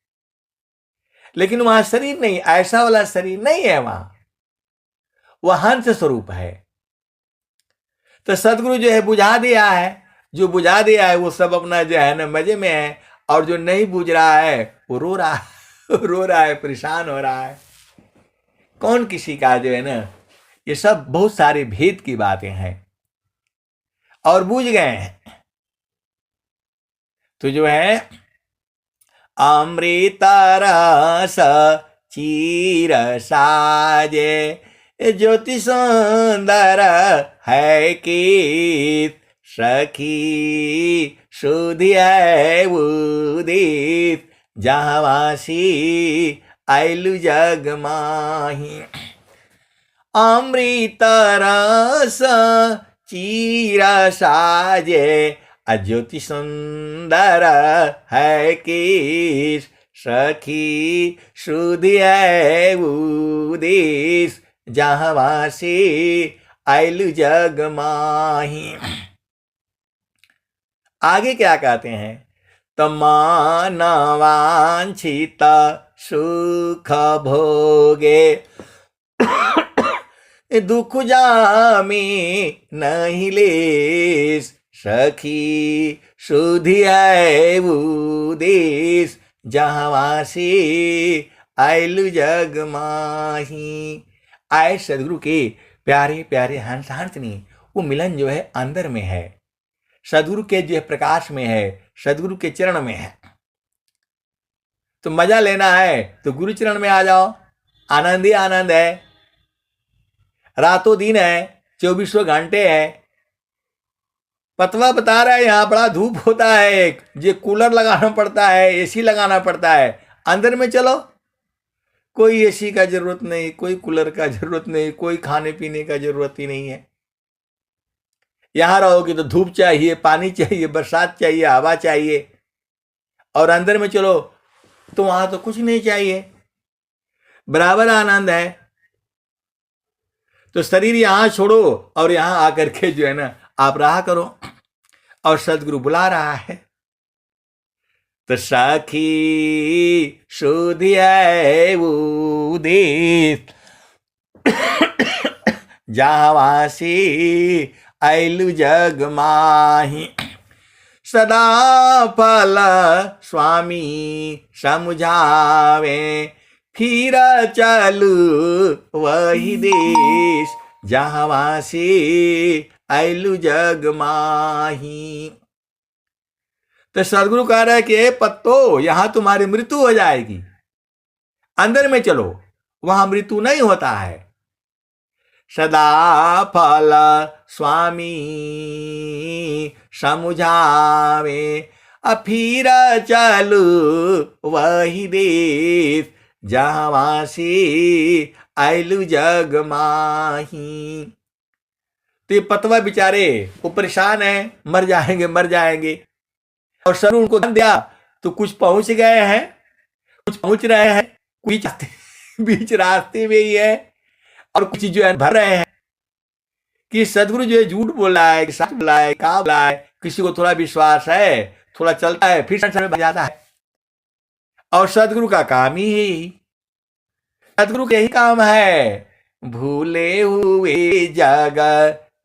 [SPEAKER 1] लेकिन वहां शरीर नहीं, ऐसा वाला शरीर नहीं है, वह हंस स्वरूप है। तो सदगुरु जो है बुझा दिया है, जो बुझा दिया है वो सब अपना जो है ना मजे में है, और जो नहीं बुझ रहा है वो रो रहा है, रो रहा है, परेशान हो रहा है। कौन किसी का जो है ना, ये सब बहुत सारे भेद की बातें हैं, और बुझ गए हैं तो जो है अमृत रस चीर साजे ज्योति सुंदर है कीत। सखी सुधिया उदित जहवासी आइलु जग माही। अमृत रस चीर साजे अज्योति सुंदर है किस। सखी सुधिया उदिस जहवासी आइलु जग माही। आगे क्या कहते हैं? तमान वांछित सुख भोगे दुख जामी नहीं लेस। सखी सुधिया उदिस जहवासी आइलु जग माही। आए सदगुरु के प्यारे प्यारे हंस हंसनी, वो मिलन जो है अंदर में है, सदगुरु के जो प्रकाश में है, सदगुरु के चरण में है। तो मजा लेना है तो गुरु चरण में आ जाओ, आनंद ही आनंद है। रातों दिन है, 24 घंटे है। पतवा बता रहा है यहां बड़ा धूप होता है, ये कूलर लगाना पड़ता है, एसी लगाना पड़ता है। अंदर में चलो, कोई एसी का जरूरत नहीं, कोई कूलर का जरूरत नहीं, कोई खाने पीने का जरूरत ही नहीं है। यहां रहोगे तो धूप चाहिए, पानी चाहिए, बरसात चाहिए, हवा चाहिए। और अंदर में चलो तो वहां तो कुछ नहीं चाहिए, बराबर आनंद है। तो शरीर यहां छोड़ो और यहां आकर के जो है ना आप रहा करो। और सदगुरु बुला रहा है। तो सखी सुधिया उदित जहवासी आइलु जग माही। सदा फल स्वामी समझावे फिर चलू वही देश जहवासी आइलु जग माही। तो सदगुरु कह रहे कि पत्तो यहां तुम्हारी मृत्यु हो जाएगी, अंदर में चलो, वहां मृत्यु नहीं होता है। सदा फल स्वामी समझावे फिर चलू वही देश जहवासी आइलु जग माही। तो ये पतवा बेचारे वो परेशान है, मर जाएंगे मर जाएंगे। और सर उनको दिया तो कुछ पहुंच गए हैं, कुछ पहुंच रहे हैं, कुछ बीच रास्ते में ही है, और कुछ जो है भर रहे हैं कि सदगुरु जो है झूठ बोल रहा है, सच बोल रहा है, क्या बोल रहा है। किसी को थोड़ा विश्वास है, थोड़ा चलता है, फिर संसार में बच जाता है। और सदगुरु का काम ही, सदगुरु का यही काम है, भूले हुए जग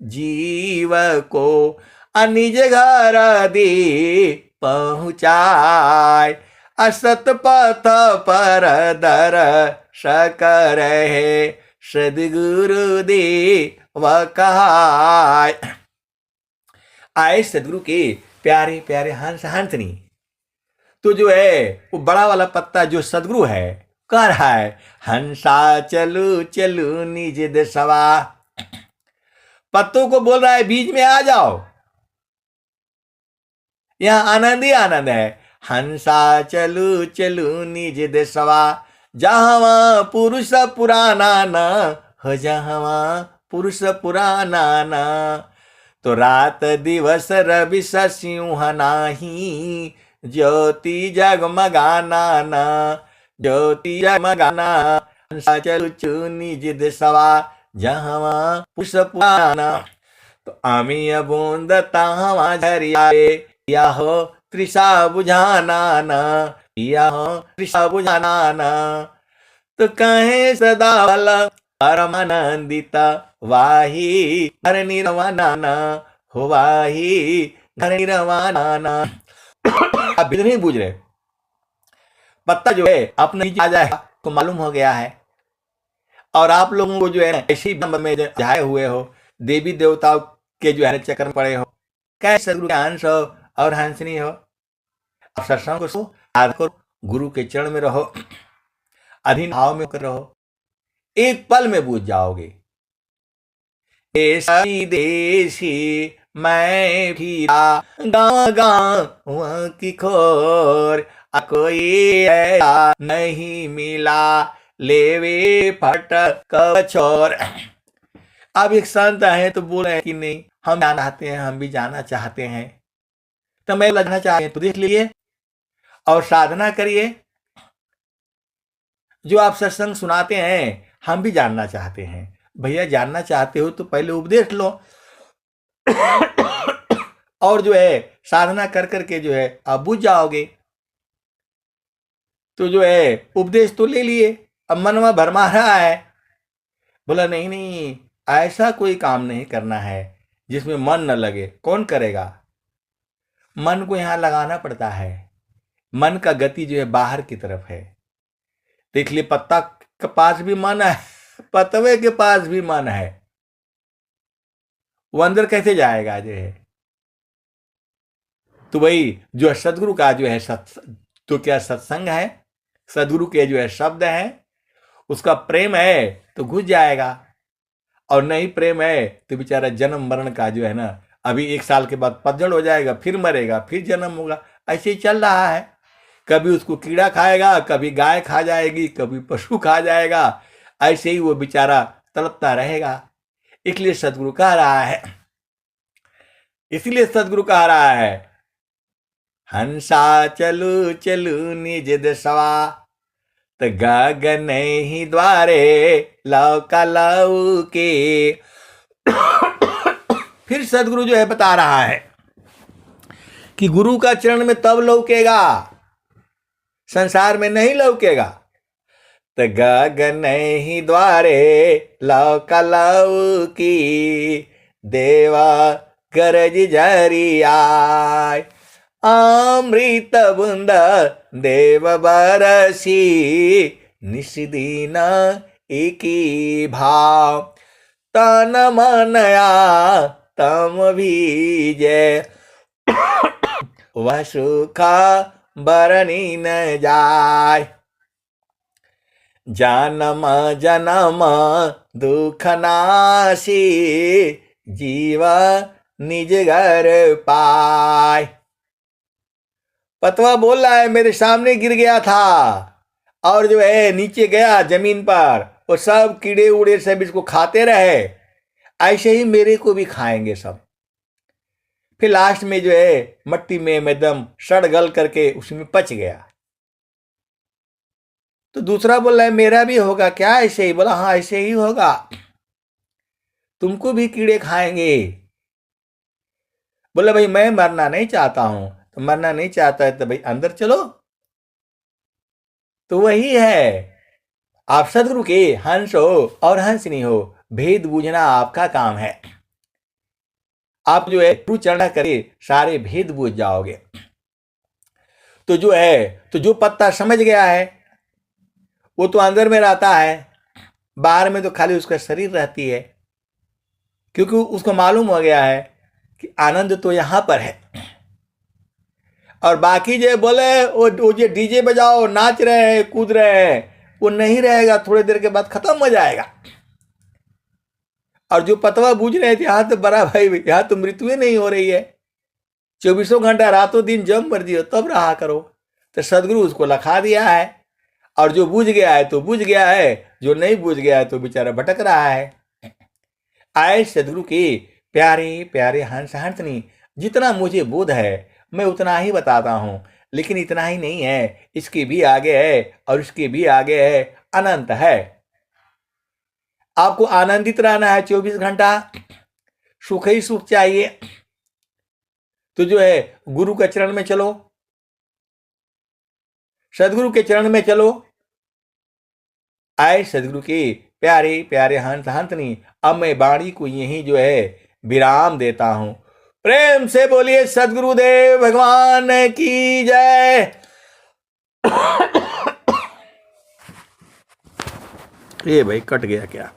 [SPEAKER 1] जीव को निज घर दे पहुँचाए। असत पथ पर दर सकर है सदगुरु दे वह कहाय। आए सदगुरु के प्यारे प्यारे हंस हंसनी। तो जो है वो बड़ा वाला पत्ता जो सदगुरु है कह रहा है, हंसा चलू चलू निज दसवा। पत्तों को बोल रहा है बीच में आ जाओ, यहां आनंद ही आनंद है। हंसा चलू चलू निज दसवा जहां पुरुष पुराना न हो, जहां पुरुष पुराना न। तो रात दिवस रवि सिंह नाही, ज्योति जगमगाना न, ज्योति जगमगाना। हंसा चलू चलू निज दसवा जहां पुरुष पुराना। तो आमी बूंद तहां झरियाए, या हो तृषा बुझाना ना, या हो तृषा बुझाना ना। तो कहे सदा बल परमानंदिता वाही घर निर्वाणा हो, वाही घर निर्वाणा। आप भी नहीं बूझ रहे, पत्ता जो है अपने नीचे आ जाएगा तो मालूम हो गया है। और आप लोगों को जो है ऐसी ब्रह्म में जाए हुए हो, देवी देवताओं के जो है चक्कर में पड़े हो, कैसे सदगुरु के अंश हो और हंसनी हो। सत्संग को याद करो, गुरु के चरण में रहो, अधीन भाव में रहो, एक पल में बूझ जाओगे। देशी मैं फिरा गाँव गाँव की खोर, कोई ऐसा नहीं मिला लेवे फटक छोर। अब एक संत है तो बोल रहे हैं कि नहीं हम जाना चाहते हैं, हम भी जाना चाहते हैं, तो मैं लगना चाहते तो देख लीजिए और साधना करिए। जो आप सत्संग सुनाते हैं हम भी जानना चाहते हैं। भैया जानना चाहते हो तो पहले उपदेश लो और जो है साधना कर करके जो है आप बुझ जाओगे। तो जो है उपदेश तो ले लिए, अब मनवा भरमा रहा है, बोला नहीं नहीं ऐसा कोई काम नहीं करना है जिसमें मन न लगे। कौन करेगा? मन को यहां लगाना पड़ता है। मन का गति जो है बाहर की तरफ है। देख लिए पत्ता के पास भी मन है, पतवे के पास भी मन है, वो अंदर कैसे जाएगा जो है? तो वही जो सदगुरु का जो है तो क्या सत्संग है, सदगुरु के जो है शब्द है, उसका प्रेम है तो घुस जाएगा, और नहीं प्रेम है तो बेचारा जन्म मरण का जो है ना, अभी 1 साल के बाद पतझड़ हो जाएगा, फिर मरेगा, फिर जन्म होगा, ऐसे ही चल रहा है। कभी उसको कीड़ा खाएगा, कभी गाय खा जाएगी, कभी पशु खा जाएगा, ऐसे ही वो बेचारा तड़पता रहेगा। इसलिए सदगुरु कह रहा है, इसलिए सदगुरु कह रहा है, हंसा चलू चलू निज दसवा, तो गगन ही द्वारे लौका लौ के। फिर सदगुरु जो है बता रहा है कि गुरु का चरण में तब लौकेगा, संसार में नहीं लौकेगा। तो गगन ही द्वारे लौका लौ की, देवा गरज झरिया, अमृत बूंद देव बरसी, निषदीन एकी भाव, तन मनया तम भीजे, वह सुख बरनी न जाय। जन्म जन्म दुख नासी, जीवा निज घर पाय। पतवा बोल रहा है मेरे सामने गिर गया था और जो है नीचे गया जमीन पर, वो सब कीड़े उड़े सब इसको खाते रहे, ऐसे ही मेरे को भी खाएंगे सब। फिर लास्ट में जो है मट्टी में एकदम सड़ गल करके उसमें पच गया। तो दूसरा बोल रहा है मेरा भी होगा क्या ऐसे ही? बोला हाँ ऐसे ही होगा, तुमको भी कीड़े खाएंगे। बोला भाई मैं मरना नहीं चाहता हूं। तो मरना नहीं चाहता है तो भाई अंदर चलो। तो वही है, आप सदगुरु के हंस हो और हंस नहीं हो, भेद बूझना आपका काम है। आप जो है गुरु चरण करे सारे भेद बूझ जाओगे। तो जो है, तो जो पत्ता समझ गया है वो तो अंदर में रहता है, बाहर में तो खाली उसका शरीर रहती है, क्योंकि उसको मालूम हो गया है कि आनंद तो यहां पर है। और बाकी जो बोले वो जो डीजे बजाओ नाच रहे हैं कूद रहे हैं, वो नहीं रहेगा, थोड़ी देर के बाद खत्म हो जाएगा। और जो पतवा बूझ रहे थे यहां तो बड़ा भाई यहां तो मृत्यु नहीं हो रही है, 24 घंटा रातों दिन जब मर्जी हो तब रहा करो। तो सदगुरु उसको लखा दिया है, और जो बूझ गया है तो बूझ गया है, जो नहीं बूझ गया है तो बेचारा भटक रहा है। आए सदगुरु के प्यारे प्यारे हंस हंसनी, जितना मुझे बोध है मैं उतना ही बताता हूं, लेकिन इतना ही नहीं है, इसके भी आगे है और इसके भी आगे है, अनंत है। आपको आनंदित रहना है 24 घंटा, सुख ही सुख चाहिए, तो जो है गुरु के चरण में चलो, सदगुरु के चरण में चलो। आए सदगुरु के प्यारे प्यारे हंस हंसनी, अब मैं वाणी को यही जो है विराम देता हूं। प्रेम से बोलिए सदगुरुदेव भगवान की जय। ये भाई कट गया क्या?